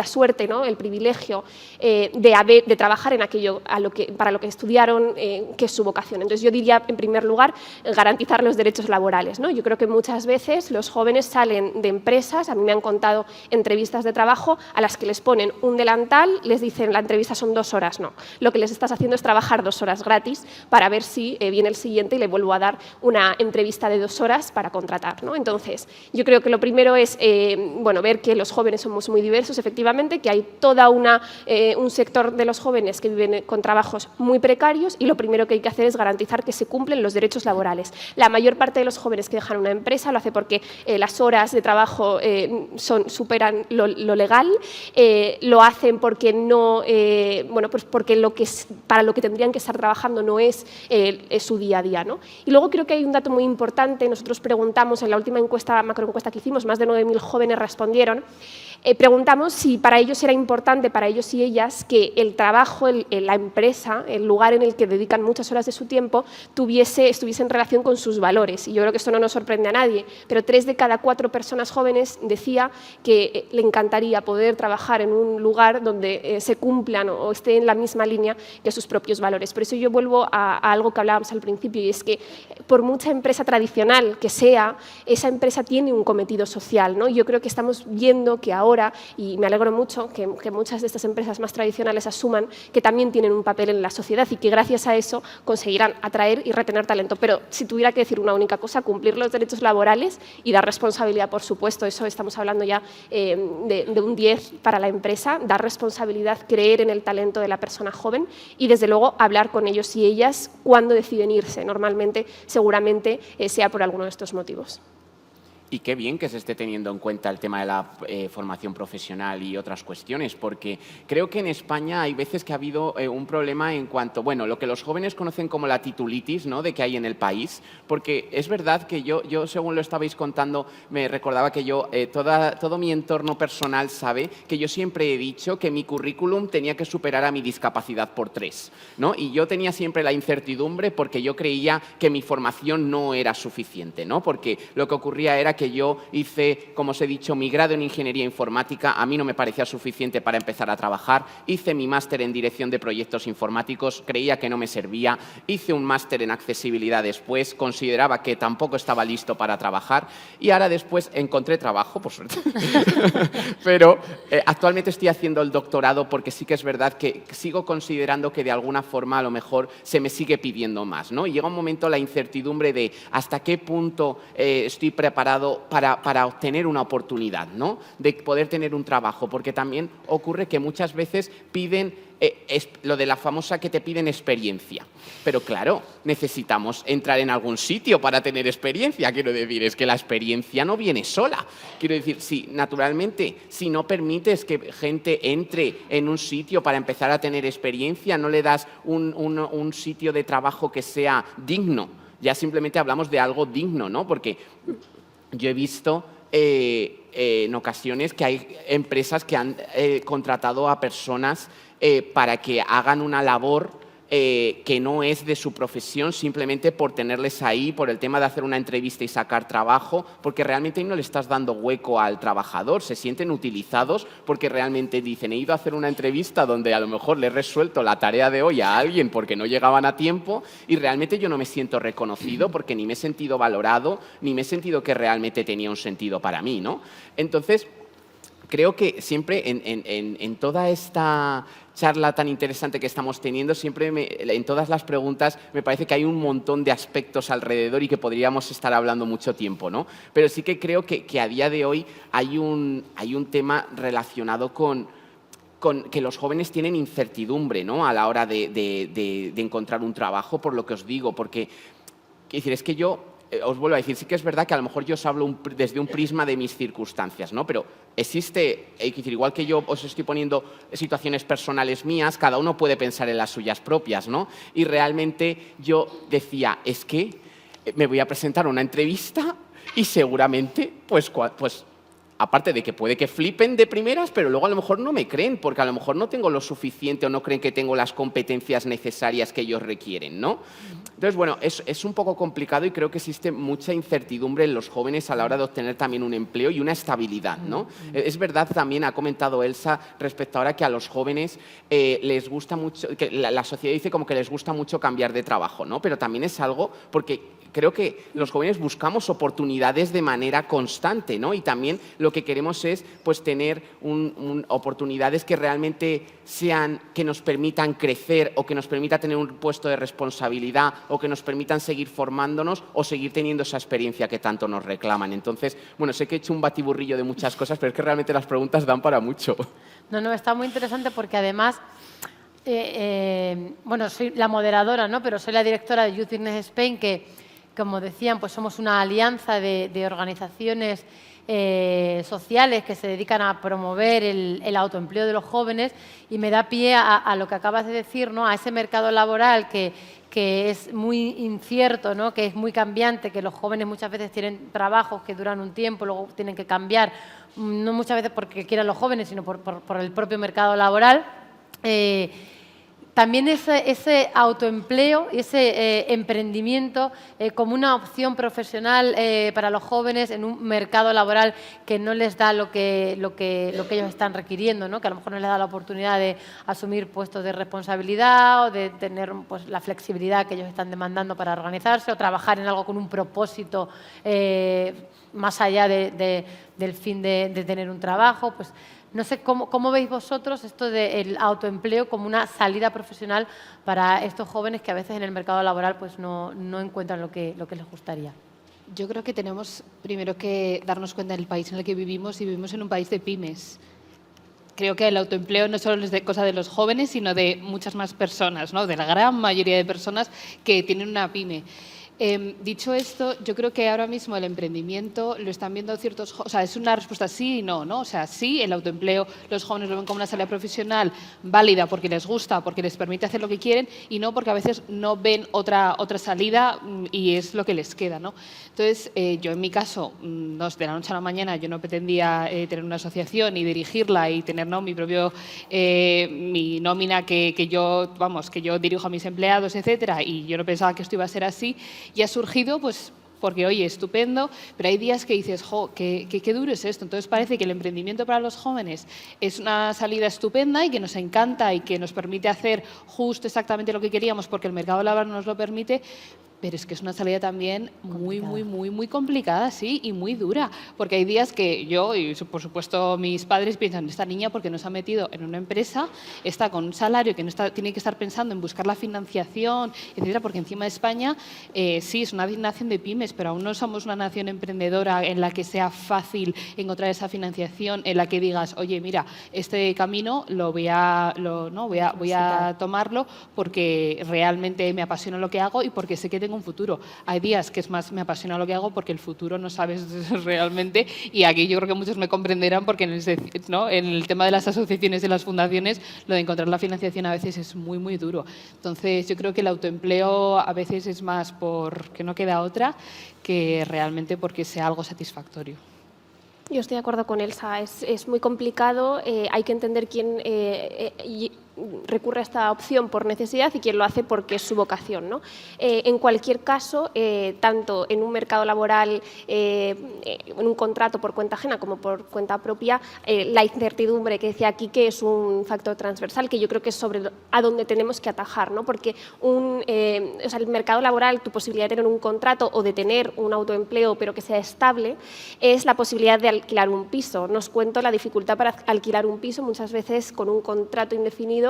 suerte, ¿no?, el privilegio de trabajar en aquello para lo que estudiaron, que es su vocación. Entonces yo diría, en primer lugar, garantizar los derechos laborales, ¿no? Yo creo que muchas veces los jóvenes salen de empresas, a mí me han contado entrevistas de trabajo a las que les ponen un delantal, les dicen la entrevista son 2 horas, no. Lo que les estás haciendo es trabajar 2 horas gratis para ver si viene el siguiente y le vuelvo a dar una entrevista de 2 horas para contratar, ¿no? Entonces, yo creo que lo primero es ver que los jóvenes somos muy diversos, efectivamente, que hay toda un sector de los jóvenes que viven con trabajos muy precarios y lo primero que hay que hacer es garantizar que se cumplen los derechos laborales. La mayor parte de los jóvenes que dejan una empresa lo hace porque las horas de trabajo superan lo legal, lo hacen porque para lo que tendrían que estar trabajando no es su día a día, ¿no? Y luego creo que hay un dato muy importante, nosotros preguntamos en la última macroencuesta que hicimos, más de 9.000 jóvenes respondieron, preguntamos si para ellos era importante, para ellos y ellas, que el trabajo, la empresa, el lugar en el que dedican muchas horas de su tiempo, estuviese en relación con sus valores. Y yo creo que esto no nos sorprende a nadie, pero 3 de cada 4 personas jóvenes decía que le encantaría poder trabajar en un lugar donde se cumplan o esté en la misma línea que sus propios valores. Por eso yo vuelvo a algo que hablábamos al principio, y es que por mucha empresa tradicional que sea, esa empresa tiene un cometido social, ¿no? Yo creo que estamos viendo que ahora, y me alegro mucho que muchas de estas empresas más tradicionales asuman que también tienen un papel en la sociedad y que gracias a eso conseguirán atraer y retener talento. Pero si tuviera que decir una única cosa, cumplir los derechos laborales y dar responsabilidad, por supuesto, eso estamos hablando ya de un 10 para la empresa, dar responsabilidad, creer en el talento de la persona joven y, desde luego, hablar con ellos y ellas cuando deciden irse. Normalmente, seguramente, sea por alguno de estos motivos. Y qué bien que se esté teniendo en cuenta el tema de la formación profesional y otras cuestiones, porque creo que en España hay veces que ha habido un problema en cuanto, bueno, lo que los jóvenes conocen como la titulitis, ¿no?, de que hay en el país, porque es verdad que yo según lo estabais contando, me recordaba que yo, todo mi entorno personal sabe que yo siempre he dicho que mi currículum tenía que superar a mi discapacidad por 3, ¿no? Y yo tenía siempre la incertidumbre porque yo creía que mi formación no era suficiente, ¿no? Porque lo que ocurría era que yo hice, como os he dicho, mi grado en Ingeniería Informática, a mí no me parecía suficiente para empezar a trabajar, hice mi máster en Dirección de Proyectos Informáticos, creía que no me servía, hice un máster en Accesibilidad después, consideraba que tampoco estaba listo para trabajar y ahora después encontré trabajo, por suerte, pero actualmente estoy haciendo el doctorado porque sí que es verdad que sigo considerando que de alguna forma a lo mejor se me sigue pidiendo más, ¿no? Y llega un momento la incertidumbre de hasta qué punto estoy preparado para obtener una oportunidad, ¿no?, de poder tener un trabajo, porque también ocurre que muchas veces piden lo de la famosa que te piden experiencia. Pero claro, necesitamos entrar en algún sitio para tener experiencia. Quiero decir, es que la experiencia no viene sola. Quiero decir, si naturalmente, si no permites que gente entre en un sitio para empezar a tener experiencia, no le das un sitio de trabajo que sea digno. Ya simplemente hablamos de algo digno, ¿no? Porque yo he visto en ocasiones que hay empresas que han contratado a personas para que hagan una labor que no es de su profesión, simplemente por tenerles ahí, por el tema de hacer una entrevista y sacar trabajo, porque realmente no le estás dando hueco al trabajador, se sienten utilizados porque realmente dicen, he ido a hacer una entrevista donde a lo mejor le he resuelto la tarea de hoy a alguien porque no llegaban a tiempo y realmente yo no me siento reconocido porque ni me he sentido valorado, ni me he sentido que realmente tenía un sentido para mí, ¿no? Entonces, creo que siempre en toda esta charla tan interesante que estamos teniendo, siempre en todas las preguntas me parece que hay un montón de aspectos alrededor y que podríamos estar hablando mucho tiempo, ¿no? Pero sí que creo que a día de hoy hay un tema relacionado con que los jóvenes tienen incertidumbre, ¿no?, a la hora de encontrar un trabajo, por lo que os digo, porque quiero decir, es que yo os vuelvo a decir, sí que es verdad que a lo mejor yo os hablo desde un prisma de mis circunstancias, ¿no? Pero existe, igual que yo os estoy poniendo situaciones personales mías, cada uno puede pensar en las suyas propias, ¿no? Y realmente yo decía, es que me voy a presentar a una entrevista y seguramente, pues aparte de que puede que flipen de primeras, pero luego a lo mejor no me creen, porque a lo mejor no tengo lo suficiente o no creen que tengo las competencias necesarias que ellos requieren, ¿no? Entonces, bueno, es un poco complicado y creo que existe mucha incertidumbre en los jóvenes a la hora de obtener también un empleo y una estabilidad, ¿no? Es verdad, también ha comentado Elsa respecto ahora que a los jóvenes les gusta mucho, que la sociedad dice como que les gusta mucho cambiar de trabajo, ¿no? Pero también es algo porque creo que los jóvenes buscamos oportunidades de manera constante, ¿no? Y también lo que queremos es pues tener oportunidades que realmente sean, que nos permitan crecer o que nos permita tener un puesto de responsabilidad o que nos permitan seguir formándonos o seguir teniendo esa experiencia que tanto nos reclaman. Entonces, bueno, sé que he hecho un batiburrillo de muchas cosas, pero es que realmente las preguntas dan para mucho. No, está muy interesante porque además, bueno, soy la moderadora, ¿no?, pero soy la directora de Youth Business Spain, que, como decían, pues somos una alianza de organizaciones sociales que se dedican a promover el autoempleo de los jóvenes, y me da pie a lo que acabas de decir, ¿no?, a ese mercado laboral que es muy incierto, ¿no?, que es muy cambiante, que los jóvenes muchas veces tienen trabajos que duran un tiempo, luego tienen que cambiar, no muchas veces porque quieran los jóvenes, sino por el propio mercado laboral. También ese autoempleo, ese emprendimiento como una opción profesional para los jóvenes en un mercado laboral que no les da lo que ellos están requiriendo, ¿no?, que a lo mejor no les da la oportunidad de asumir puestos de responsabilidad o de tener pues, la flexibilidad que ellos están demandando para organizarse o trabajar en algo con un propósito más allá del fin de tener un trabajo. Pues, no sé cómo veis vosotros esto del autoempleo como una salida profesional para estos jóvenes que a veces en el mercado laboral pues no encuentran lo que les gustaría. Yo creo que tenemos primero que darnos cuenta del país en el que vivimos, y vivimos en un país de pymes. Creo que el autoempleo no solo es cosa de los jóvenes, sino de muchas más personas, ¿no?, de la gran mayoría de personas que tienen una pyme. Dicho esto, yo creo que ahora mismo el emprendimiento lo están viendo ciertos... O sea, es una respuesta sí y no, ¿no? O sea, sí, el autoempleo, los jóvenes lo ven como una salida profesional válida porque les gusta, porque les permite hacer lo que quieren, y no porque a veces no ven otra salida y es lo que les queda, ¿no? Entonces, yo en mi caso, de la noche a la mañana, yo no pretendía tener una asociación y dirigirla y tener, ¿no?, mi propio mi nómina que yo dirijo a mis empleados, etcétera, y yo no pensaba que esto iba a ser así. Y ha surgido, pues, porque, oye, estupendo, pero hay días que dices, jo, qué duro es esto. Entonces parece que el emprendimiento para los jóvenes es una salida estupenda y que nos encanta y que nos permite hacer justo exactamente lo que queríamos porque el mercado laboral nos lo permite. Pero es que es una salida también muy complicada, sí, y muy dura. Porque hay días que yo, y por supuesto mis padres, piensan, esta niña porque nos ha metido en una empresa, está con un salario que no tiene que estar pensando en buscar la financiación, etcétera, porque encima de España, sí, es una nación de pymes, pero aún no somos una nación emprendedora en la que sea fácil encontrar esa financiación, en la que digas, oye, mira, este camino voy a tomarlo porque realmente me apasiona lo que hago y porque sé que tengo un futuro. Hay días que es más me apasiona lo que hago porque el futuro no sabes realmente, y aquí yo creo que muchos me comprenderán porque en el tema de las asociaciones y las fundaciones lo de encontrar la financiación a veces es muy duro. Entonces yo creo que el autoempleo a veces es más porque no queda otra que realmente porque sea algo satisfactorio. Yo estoy de acuerdo con Elsa, es muy complicado, hay que entender quién recurre a esta opción por necesidad y quién lo hace porque es su vocación, ¿no? En cualquier caso, tanto en un mercado laboral, en un contrato por cuenta ajena como por cuenta propia, la incertidumbre que decía aquí que es un factor transversal que yo creo que es a donde tenemos que atajar, ¿no? Porque el mercado laboral, tu posibilidad de tener un contrato o de tener un autoempleo pero que sea estable, es la posibilidad de alquilar un piso. Nos cuento la dificultad para alquilar un piso muchas veces con un contrato indefinido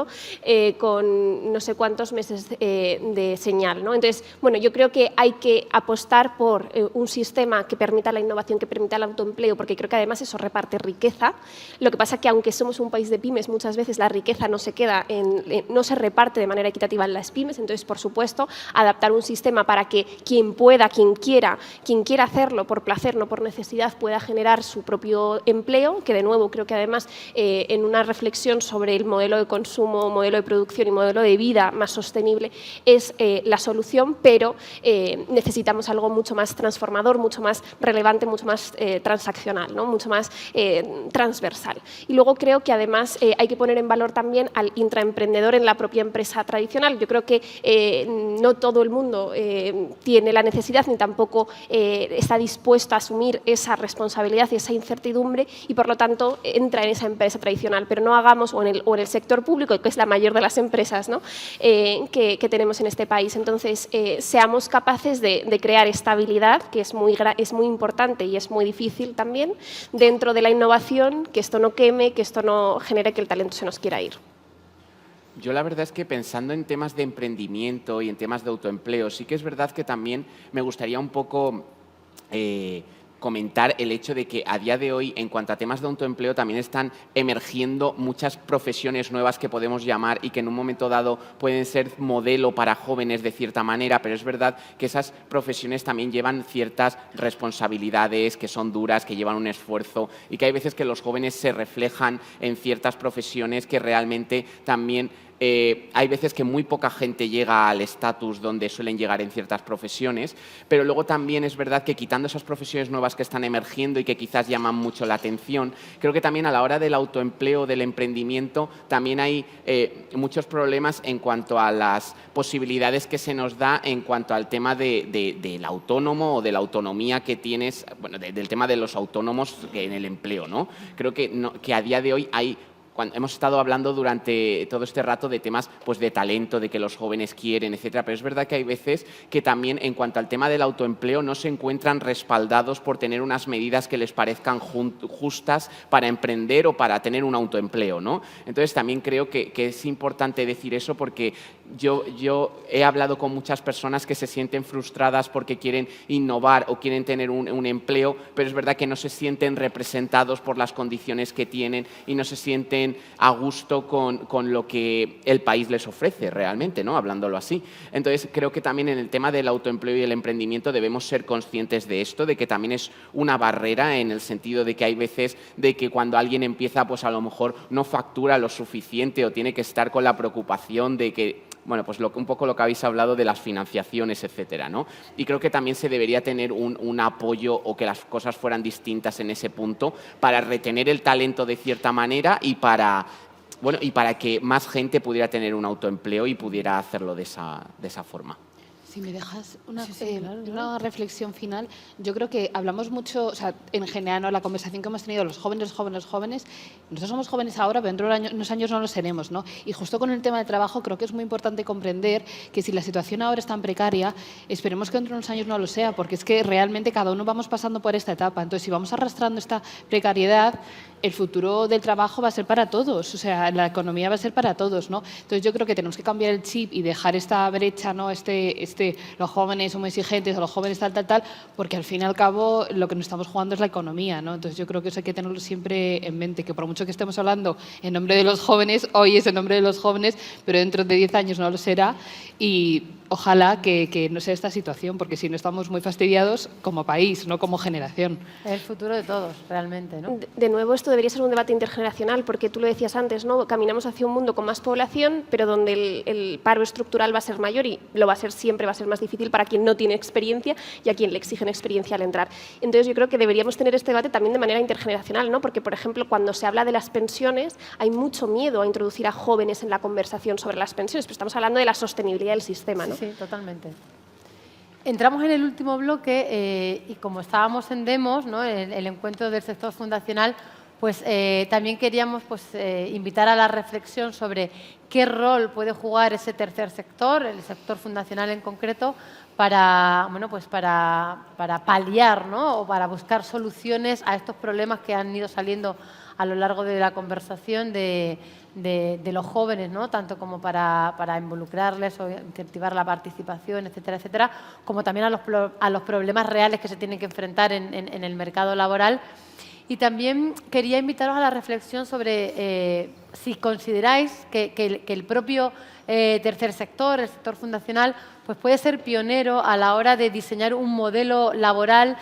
con no sé cuántos meses de señal, ¿no? Entonces, bueno, yo creo que hay que apostar por un sistema que permita la innovación, que permita el autoempleo, porque creo que además eso reparte riqueza. Lo que pasa es que aunque somos un país de pymes, muchas veces la riqueza no se queda no se reparte de manera equitativa en las pymes. Entonces, por supuesto, adaptar un sistema para que quien pueda, quien quiera hacerlo por placer, no por necesidad, pueda generar su propio empleo, que de nuevo creo que además en una reflexión sobre el modelo de consumo, modelo de producción y modelo de vida más sostenible es la solución, pero necesitamos algo mucho más transformador, mucho más relevante, mucho más transaccional, ¿no? Mucho más transversal. Y luego creo que además hay que poner en valor también al intraemprendedor en la propia empresa tradicional. Yo creo que no todo el mundo tiene la necesidad ni tampoco está dispuesto a asumir esa responsabilidad y esa incertidumbre y por lo tanto entra en esa empresa tradicional, pero no hagamos o en el sector público, que es la mayor de las empresas, ¿no? que tenemos en este país. Entonces, seamos capaces de crear estabilidad, que es muy importante y es muy difícil también, dentro de la innovación, que esto no queme, que esto no genere que el talento se nos quiera ir. Yo la verdad es que pensando en temas de emprendimiento y en temas de autoempleo, sí que es verdad que también me gustaría un poco comentar el hecho de que a día de hoy, en cuanto a temas de autoempleo, también están emergiendo muchas profesiones nuevas que podemos llamar y que en un momento dado pueden ser modelo para jóvenes de cierta manera, pero es verdad que esas profesiones también llevan ciertas responsabilidades, que son duras, que llevan un esfuerzo y que hay veces que los jóvenes se reflejan en ciertas profesiones que realmente también hay veces que muy poca gente llega al estatus donde suelen llegar en ciertas profesiones, pero luego también es verdad que quitando esas profesiones nuevas que están emergiendo y que quizás llaman mucho la atención, creo que también a la hora del autoempleo, del emprendimiento, también hay muchos problemas en cuanto a las posibilidades que se nos da en cuanto al tema del autónomo o de la autonomía que tienes, bueno, del tema de los autónomos en el empleo, ¿no? Creo que a día de hoy hemos estado hablando durante todo este rato de temas pues, de talento, de que los jóvenes quieren, etcétera, pero es verdad que hay veces que también en cuanto al tema del autoempleo no se encuentran respaldados por tener unas medidas que les parezcan justas para emprender o para tener un autoempleo, ¿no? Entonces también creo que es importante decir eso porque yo he hablado con muchas personas que se sienten frustradas porque quieren innovar o quieren tener un empleo, pero es verdad que no se sienten representados por las condiciones que tienen y no se sienten sienten a gusto con lo que el país les ofrece realmente, ¿no? Hablándolo así. Entonces, creo que también en el tema del autoempleo y el emprendimiento debemos ser conscientes de esto, de que también es una barrera en el sentido de que hay veces de que cuando alguien empieza, pues a lo mejor no factura lo suficiente o tiene que estar con la preocupación de que, bueno, pues un poco lo que habéis hablado de las financiaciones, etcétera, ¿no? Y creo que también se debería tener un apoyo o que las cosas fueran distintas en ese punto para retener el talento de cierta manera y para que más gente pudiera tener un autoempleo y pudiera hacerlo de esa forma. Si me dejas una, claro. una reflexión final, yo creo que hablamos mucho, o sea, en general, ¿no? La conversación que hemos tenido los jóvenes, nosotros somos jóvenes ahora, pero dentro de unos años no lo seremos, ¿no? Y justo con el tema del trabajo creo que es muy importante comprender que si la situación ahora es tan precaria, esperemos que dentro de unos años no lo sea, porque es que realmente cada uno vamos pasando por esta etapa. Entonces, si vamos arrastrando esta precariedad, el futuro del trabajo va a ser para todos, o sea, la economía va a ser para todos, ¿no? Entonces, yo creo que tenemos que cambiar el chip y dejar esta brecha, ¿no? Los jóvenes son muy exigentes o los jóvenes tal, porque al fin y al cabo lo que nos estamos jugando es la economía, ¿no? Entonces, yo creo que eso hay que tenerlo siempre en mente, que por mucho que estemos hablando en nombre de los jóvenes, hoy es en nombre de los jóvenes, pero dentro de 10 años no lo será y ojalá que no sea esta situación, porque si no estamos muy fastidiados como país, no como generación. Es el futuro de todos, realmente, ¿no? De nuevo, esto debería ser un debate intergeneracional, porque tú lo decías antes, ¿no? Caminamos hacia un mundo con más población, pero donde el paro estructural va a ser mayor y lo va a ser siempre, va a ser más difícil para quien no tiene experiencia y a quien le exigen experiencia al entrar. Entonces, yo creo que deberíamos tener este debate también de manera intergeneracional, ¿no? Porque, por ejemplo, cuando se habla de las pensiones, hay mucho miedo a introducir a jóvenes en la conversación sobre las pensiones, pero estamos hablando de la sostenibilidad del sistema, ¿no? Sí, totalmente. Entramos en el último bloque y como estábamos en Demos, ¿no? el encuentro del sector fundacional, pues también queríamos invitar a la reflexión sobre qué rol puede jugar ese tercer sector, el sector fundacional en concreto, para paliar, ¿no? O para buscar soluciones a estos problemas que han ido saliendo a lo largo de la conversación de los jóvenes, ¿no? Tanto como para involucrarles o incentivar la participación, etcétera, etcétera, como también a los problemas reales que se tienen que enfrentar en el mercado laboral. Y también quería invitaros a la reflexión sobre si consideráis que el propio tercer sector, el sector fundacional, pues puede ser pionero a la hora de diseñar un modelo laboral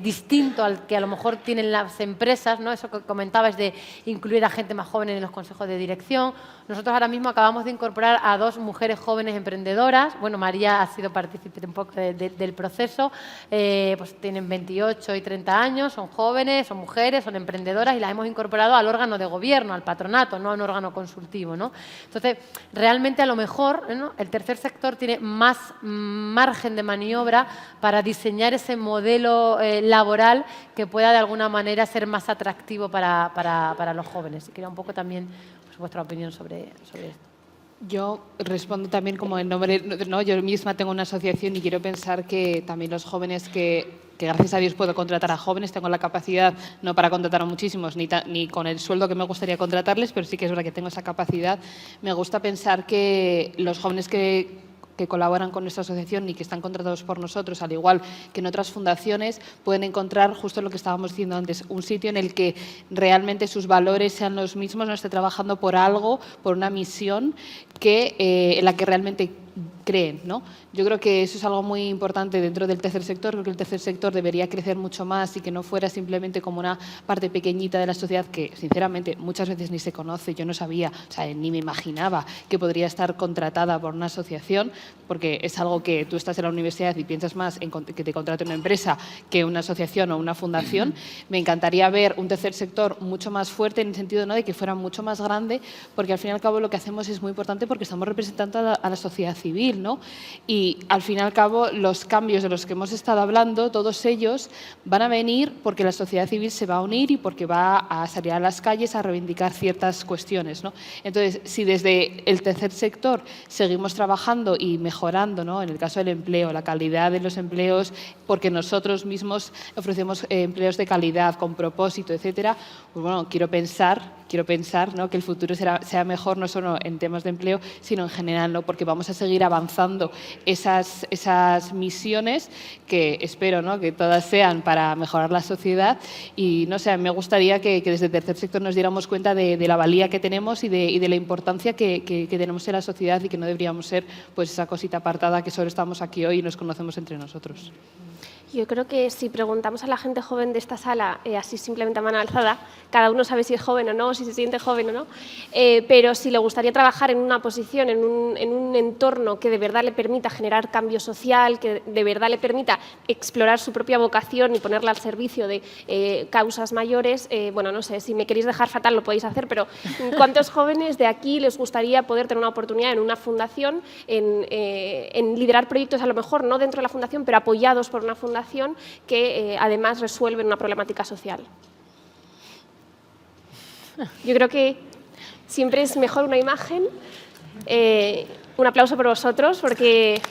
distinto al que a lo mejor tienen las empresas, ¿no? Eso que comentabais de incluir a gente más joven en los consejos de dirección. Nosotros ahora mismo acabamos de incorporar a 2 mujeres jóvenes emprendedoras. Bueno, María ha sido partícipe un poco del proceso. Pues tienen 28 y 30 años, son jóvenes, son mujeres, son emprendedoras y las hemos incorporado al órgano de gobierno, al patronato, no a un órgano consultivo, ¿no? Entonces, realmente a lo mejor, ¿no? El tercer sector tiene más margen de maniobra para diseñar ese modelo laboral que pueda de alguna manera ser más atractivo para los jóvenes. Y quería un poco también pues, vuestra opinión sobre esto. Yo respondo también como en nombre, ¿no? Yo misma tengo una asociación y quiero pensar que también los jóvenes que gracias a Dios puedo contratar a jóvenes, tengo la capacidad, no para contratar a muchísimos, ni con el sueldo que me gustaría contratarles, pero sí que es verdad que tengo esa capacidad. Me gusta pensar que los jóvenes que colaboran con nuestra asociación y que están contratados por nosotros, al igual que en otras fundaciones, pueden encontrar justo lo que estábamos diciendo antes, un sitio en el que realmente sus valores sean los mismos, no esté trabajando por algo, por una misión en la que realmente creen, ¿no? Yo creo que eso es algo muy importante dentro del tercer sector. Creo que el tercer sector debería crecer mucho más y que no fuera simplemente como una parte pequeñita de la sociedad que, sinceramente, muchas veces ni se conoce. Yo no sabía, o sea, ni me imaginaba que podría estar contratada por una asociación, porque es algo que tú estás en la universidad y piensas más en que te contrate una empresa que una asociación o una fundación. Me encantaría ver un tercer sector mucho más fuerte en el sentido, ¿no?, de que fuera mucho más grande, porque al fin y al cabo lo que hacemos es muy importante porque estamos representando a la sociedad civil, ¿no? Y al fin y al cabo los cambios de los que hemos estado hablando, todos ellos van a venir porque la sociedad civil se va a unir y porque va a salir a las calles a reivindicar ciertas cuestiones, ¿no? Entonces, si desde el tercer sector seguimos trabajando y mejorando, ¿no?, en el caso del empleo, la calidad de los empleos, porque nosotros mismos ofrecemos empleos de calidad, con propósito, etcétera, pues bueno, quiero pensar quiero pensar, ¿no?, que el futuro sea mejor no solo en temas de empleo, sino en general, ¿no?, porque vamos a seguir avanzando esas misiones que espero, ¿no?, que todas sean para mejorar la sociedad. Y no sé, me gustaría que desde el tercer sector nos diéramos cuenta de la valía que tenemos y de la importancia que tenemos en la sociedad, y que no deberíamos ser pues esa cosita apartada que solo estamos aquí hoy y nos conocemos entre nosotros. Yo creo que si preguntamos a la gente joven de esta sala, así simplemente a mano alzada, cada uno sabe si es joven o no, si se siente joven o no, pero si le gustaría trabajar en una posición, en un entorno que de verdad le permita generar cambio social, que de verdad le permita explorar su propia vocación y ponerla al servicio de causas mayores, bueno, no sé, si me queréis dejar fatal lo podéis hacer, pero ¿cuántos jóvenes de aquí les gustaría poder tener una oportunidad en una fundación, en liderar proyectos a lo mejor no dentro de la fundación, pero apoyados por una fundación que además resuelven una problemática social? Yo creo que siempre es mejor una imagen. Un aplauso por vosotros, porque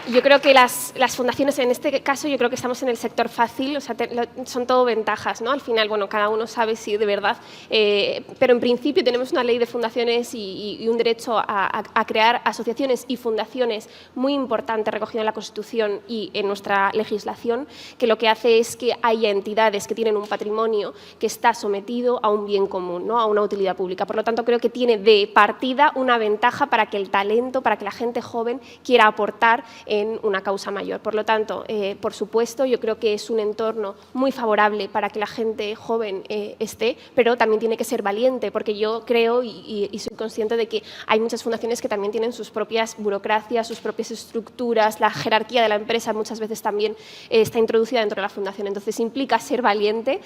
yo creo que las fundaciones, en este caso, yo creo que estamos en el sector fácil, o sea, son todo ventajas, ¿no? Al final, bueno, cada uno sabe si de verdad, pero en principio tenemos una ley de fundaciones y un derecho a crear asociaciones y fundaciones muy importante recogido en la Constitución y en nuestra legislación, que lo que hace es que haya entidades que tienen un patrimonio que está sometido a un bien común, ¿no?, a una utilidad pública. Por lo tanto, creo que tiene de partida una ventaja para que el talento, para que la gente joven quiera aportar en una causa mayor. Por lo tanto, por supuesto, yo creo que es un entorno muy favorable para que la gente joven esté, pero también tiene que ser valiente, porque yo creo y soy consciente de que hay muchas fundaciones que también tienen sus propias burocracias, sus propias estructuras, la jerarquía de la empresa muchas veces también está introducida dentro de la fundación. Entonces, implica ser valiente,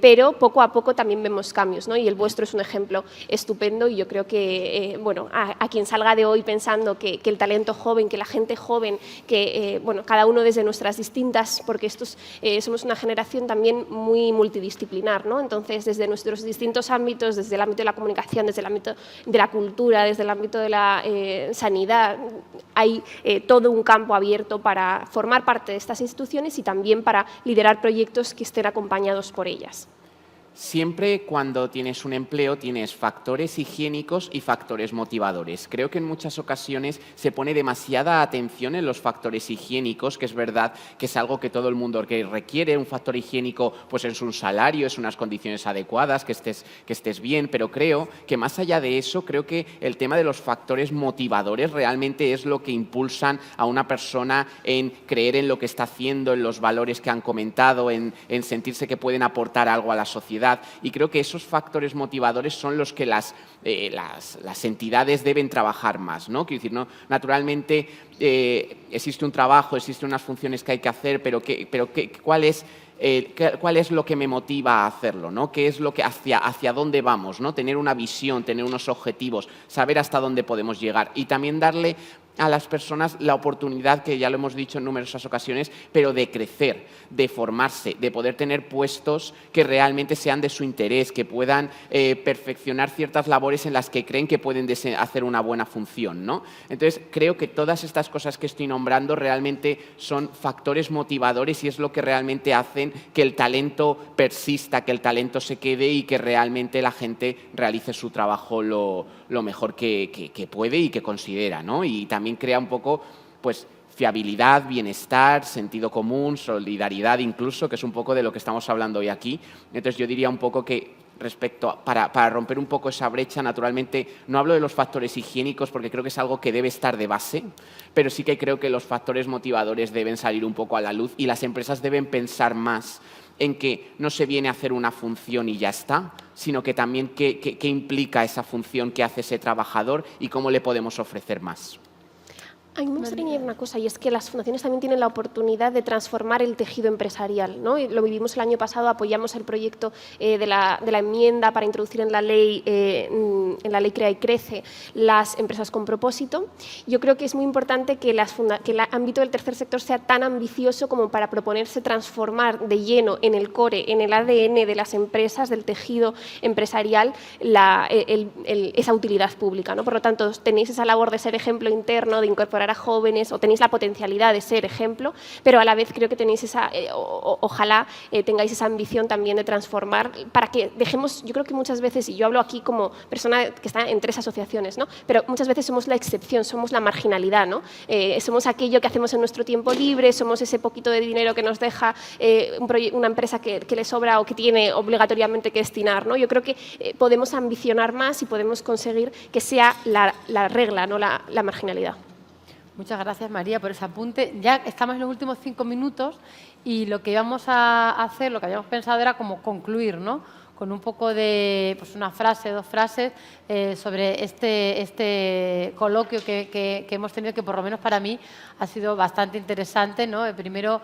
pero poco a poco también vemos cambios, ¿no? Y el vuestro es un ejemplo estupendo, y yo creo que, bueno, a quien salga de hoy pensando que el talento joven, que la gente joven, que bueno, cada uno desde nuestras distintas, porque somos una generación también muy multidisciplinar, ¿no? Entonces, desde nuestros distintos ámbitos, desde el ámbito de la comunicación, desde el ámbito de la cultura, desde el ámbito de la sanidad, hay todo un campo abierto para formar parte de estas instituciones y también para liderar proyectos que estén acompañados por ellas. Siempre cuando tienes un empleo tienes factores higiénicos y factores motivadores. Creo que en muchas ocasiones se pone demasiada atención en los factores higiénicos, que es verdad que es algo que todo el mundo que requiere. Un factor higiénico pues es un salario, es unas condiciones adecuadas, que estés bien, pero creo que más allá de eso, creo que el tema de los factores motivadores realmente es lo que impulsan a una persona en creer en lo que está haciendo, en los valores que han comentado, en sentirse que pueden aportar algo a la sociedad. Y creo que esos factores motivadores son los que las entidades deben trabajar más, ¿no? Quiero decir, ¿no? Naturalmente existe un trabajo, existen unas funciones que hay que hacer, pero ¿cuál es lo que me motiva a hacerlo, ¿no? ¿Qué es lo que hacia dónde vamos, ¿no? Tener una visión, tener unos objetivos, saber hasta dónde podemos llegar y también darle a las personas la oportunidad, que ya lo hemos dicho en numerosas ocasiones, pero de crecer, de formarse, de poder tener puestos que realmente sean de su interés, que puedan perfeccionar ciertas labores en las que creen que pueden hacer una buena función, ¿no? Entonces, creo que todas estas cosas que estoy nombrando realmente son factores motivadores y es lo que realmente hacen que el talento persista, que el talento se quede y que realmente la gente realice su trabajo lo mejor que puede y que considera, ¿no? Y también crea un poco, pues, fiabilidad, bienestar, sentido común, solidaridad incluso, que es un poco de lo que estamos hablando hoy aquí. Entonces, yo diría un poco que para romper un poco esa brecha, naturalmente, no hablo de los factores higiénicos porque creo que es algo que debe estar de base, pero sí que creo que los factores motivadores deben salir un poco a la luz y las empresas deben pensar más en que no se viene a hacer una función y ya está, sino que también qué implica esa función que hace ese trabajador y cómo le podemos ofrecer más. A mí me gustaría añadir una cosa, y es que las fundaciones también tienen la oportunidad de transformar el tejido empresarial, ¿no? Y lo vivimos el año pasado, apoyamos el proyecto de la enmienda para introducir en la ley Crea y Crece las empresas con propósito. Yo creo que es muy importante que el ámbito del tercer sector sea tan ambicioso como para proponerse transformar de lleno en el core, en el ADN de las empresas, del tejido empresarial, esa utilidad pública, ¿no? Por lo tanto, tenéis esa labor de ser ejemplo interno, de incorporar incorporar a jóvenes o tenéis la potencialidad de ser ejemplo, pero a la vez creo que tenéis esa, ojalá tengáis esa ambición también de transformar para que dejemos, yo creo que muchas veces, y yo hablo aquí como persona que está en 3 asociaciones, ¿no? Pero muchas veces somos la excepción, somos la marginalidad, ¿no? Somos aquello que hacemos en nuestro tiempo libre, somos ese poquito de dinero que nos deja una empresa que le sobra o que tiene obligatoriamente que destinar, ¿no? Yo creo que podemos ambicionar más y podemos conseguir que sea la regla, no la marginalidad. Muchas gracias, María, por ese apunte. Ya estamos en los últimos 5 minutos y lo que íbamos a hacer, lo que habíamos pensado era como concluir, ¿no? Con un poco de pues una frase, 2 frases sobre este coloquio que hemos tenido, que por lo menos para mí ha sido bastante interesante, ¿no? Primero,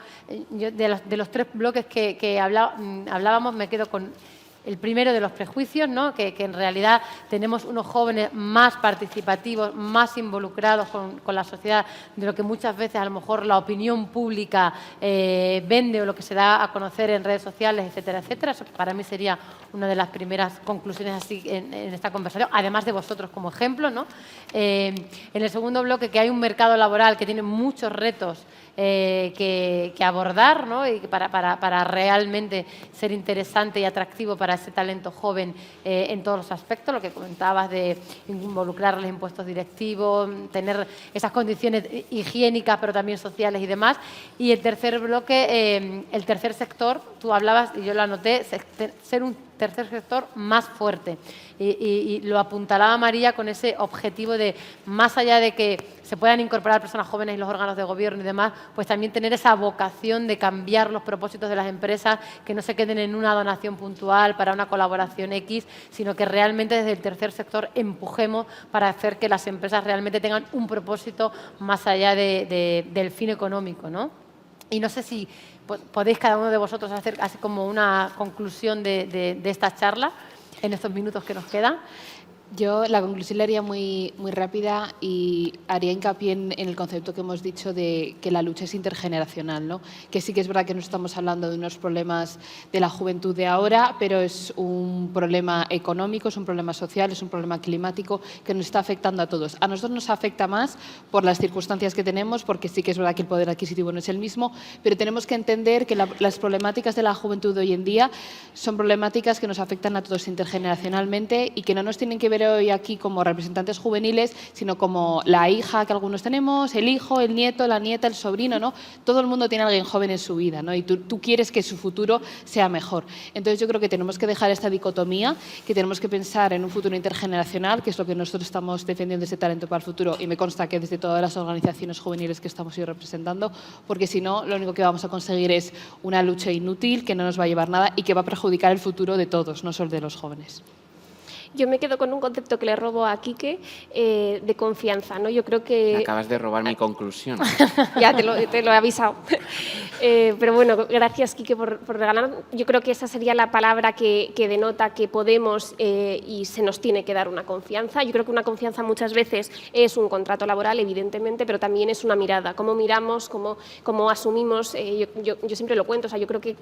yo de los 3 bloques que hablábamos, me quedo con el primero de los prejuicios, ¿no? Que en realidad tenemos unos jóvenes más participativos, más involucrados con la sociedad de lo que muchas veces a lo mejor la opinión pública vende o lo que se da a conocer en redes sociales, etcétera, etcétera. Eso para mí sería una de las primeras conclusiones así en esta conversación, además de vosotros como ejemplo, ¿no? En el segundo bloque, que hay un mercado laboral que tiene muchos retos que abordar, ¿no? Y para realmente ser interesante y atractivo para ese talento joven en todos los aspectos, lo que comentabas de involucrarles en puestos directivos, tener esas condiciones higiénicas pero también sociales y demás. Y el tercer bloque, el tercer sector, tú hablabas y yo lo anoté, ser un tercer sector más fuerte. Y lo apuntalaba María con ese objetivo de, más allá de que se puedan incorporar personas jóvenes en los órganos de gobierno y demás, pues también tener esa vocación de cambiar los propósitos de las empresas, que no se queden en una donación puntual para una colaboración X, sino que realmente desde el tercer sector empujemos para hacer que las empresas realmente tengan un propósito más allá del fin económico, ¿no? Y no sé si podéis cada uno de vosotros hacer así como una conclusión de esta charla en estos minutos que nos quedan. Yo la conclusión la haría muy rápida y haría hincapié en el concepto que hemos dicho de que la lucha es intergeneracional, ¿no? Que sí que es verdad que no estamos hablando de unos problemas de la juventud de ahora, pero es un problema económico, es un problema social, es un problema climático que nos está afectando a todos. A nosotros nos afecta más por las circunstancias que tenemos, porque sí que es verdad que el poder adquisitivo no es el mismo, pero tenemos que entender que las problemáticas de la juventud de hoy en día son problemáticas que nos afectan a todos intergeneracionalmente y que no nos tienen que ver hoy aquí como representantes juveniles, sino como la hija que algunos tenemos, el hijo, el nieto, la nieta, el sobrino, ¿no? Todo el mundo tiene a alguien joven en su vida, ¿no? Y tú quieres que su futuro sea mejor. Entonces yo creo que tenemos que dejar esta dicotomía, que tenemos que pensar en un futuro intergeneracional, que es lo que nosotros estamos defendiendo desde Talento para el Futuro, y me consta que desde todas las organizaciones juveniles que estamos hoy representando, porque si no, lo único que vamos a conseguir es una lucha inútil que no nos va a llevar nada y que va a perjudicar el futuro de todos, no solo de los jóvenes. Yo me quedo con un concepto que le robo a Quique, de confianza, ¿no? Yo creo que... Me acabas de robar mi conclusión. Ya, te lo he avisado. Pero bueno, gracias, Quique, por regalarnos. Yo creo que esa sería la palabra que denota que podemos y se nos tiene que dar una confianza. Yo creo que una confianza muchas veces es un contrato laboral, evidentemente, pero también es una mirada. Cómo miramos, cómo asumimos. Yo siempre lo cuento. O sea, yo creo que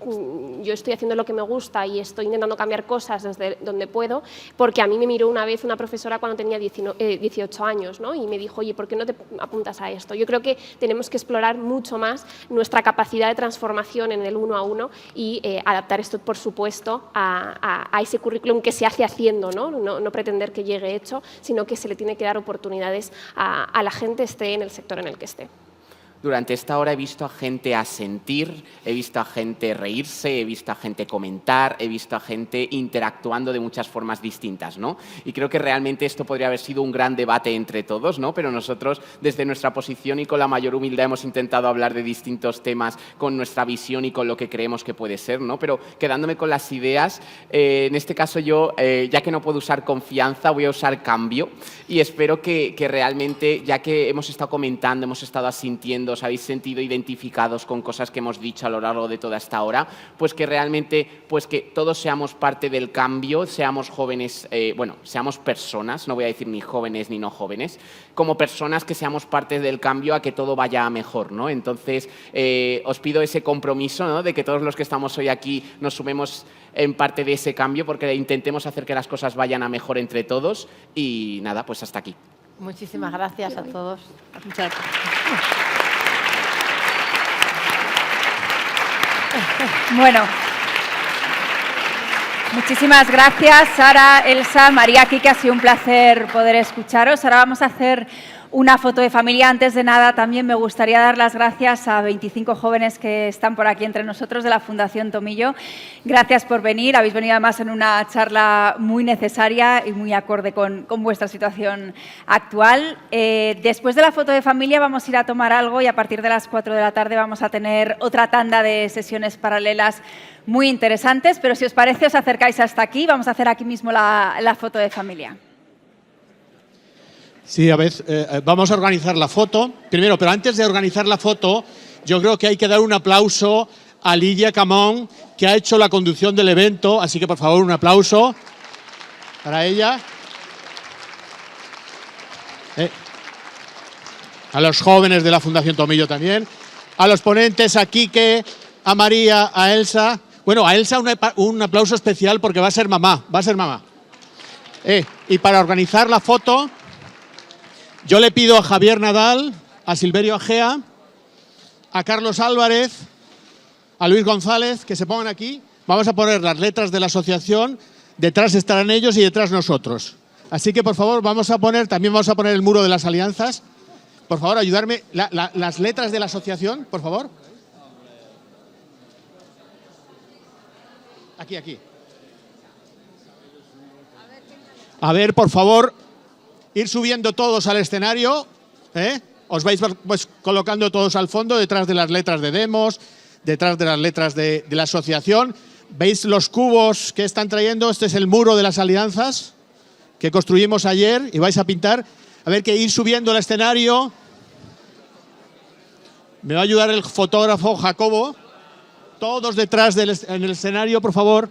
yo estoy haciendo lo que me gusta y estoy intentando cambiar cosas desde donde puedo, porque a mí me miró una vez una profesora cuando tenía 18 años, ¿no? Y me dijo, oye, ¿por qué no te apuntas a esto? Yo creo que tenemos que explorar mucho más nuestra capacidad de transformación en el 1 a 1 y adaptar esto, por supuesto, a ese currículum que se hace haciendo, ¿no? No pretender que llegue hecho, sino que se le tiene que dar oportunidades a la gente, esté en el sector en el que esté. Durante esta hora he visto a gente asentir, he visto a gente reírse, he visto a gente comentar, he visto a gente interactuando de muchas formas distintas, ¿no? Y creo que realmente esto podría haber sido un gran debate entre todos, ¿no? Pero nosotros, desde nuestra posición y con la mayor humildad, hemos intentado hablar de distintos temas con nuestra visión y con lo que creemos que puede ser, ¿no? Pero quedándome con las ideas, en este caso yo, ya que no puedo usar confianza, voy a usar cambio y espero que realmente, ya que hemos estado comentando, hemos estado asintiendo, os habéis sentido identificados con cosas que hemos dicho a lo largo de toda esta hora, pues que realmente pues que todos seamos parte del cambio, seamos jóvenes, seamos personas, no voy a decir ni jóvenes ni no jóvenes, como personas que seamos parte del cambio a que todo vaya a mejor, ¿no? Entonces, os pido ese compromiso, ¿no? De que todos los que estamos hoy aquí nos sumemos en parte de ese cambio, porque intentemos hacer que las cosas vayan a mejor entre todos y nada, pues hasta aquí. Muchísimas gracias a todos. Muchas gracias. Bueno, muchísimas gracias, Sara, Elsa, María, Kike, ha sido un placer poder escucharos. Ahora vamos a hacer una foto de familia. Antes de nada, también me gustaría dar las gracias a 25 jóvenes que están por aquí entre nosotros de la Fundación Tomillo. Gracias por venir. Habéis venido además en una charla muy necesaria y muy acorde con vuestra situación actual. Después de la foto de familia vamos a ir a tomar algo y a partir de las 4 de la tarde vamos a tener otra tanda de sesiones paralelas muy interesantes. Pero si os parece, os acercáis hasta aquí. Vamos a hacer aquí mismo la foto de familia. Sí, a ver, vamos a organizar la foto. Primero, pero antes de organizar la foto, yo creo que hay que dar un aplauso a Lidia Camón, que ha hecho la conducción del evento. Así que, por favor, un aplauso para ella. A los jóvenes de la Fundación Tomillo también. A los ponentes, a Kike, a María, a Elsa. Bueno, a Elsa un aplauso especial porque va a ser mamá. Y para organizar la foto, yo le pido a Javier Nadal, a Silverio Agea, a Carlos Álvarez, a Luis González, que se pongan aquí. Vamos a poner las letras de la asociación, detrás estarán ellos y detrás nosotros. Así que, por favor, también vamos a poner el muro de las alianzas. Por favor, ayudarme. Las letras de la asociación, por favor. Aquí. A ver, por favor, ir subiendo todos al escenario, os vais pues, colocando todos al fondo, detrás de las letras de Demos, detrás de las letras de la asociación. ¿Veis los cubos que están trayendo? Este es el muro de las alianzas que construimos ayer y vais a pintar. A ver, que ir subiendo al escenario. Me va a ayudar el fotógrafo Jacobo. Todos detrás en el escenario, por favor.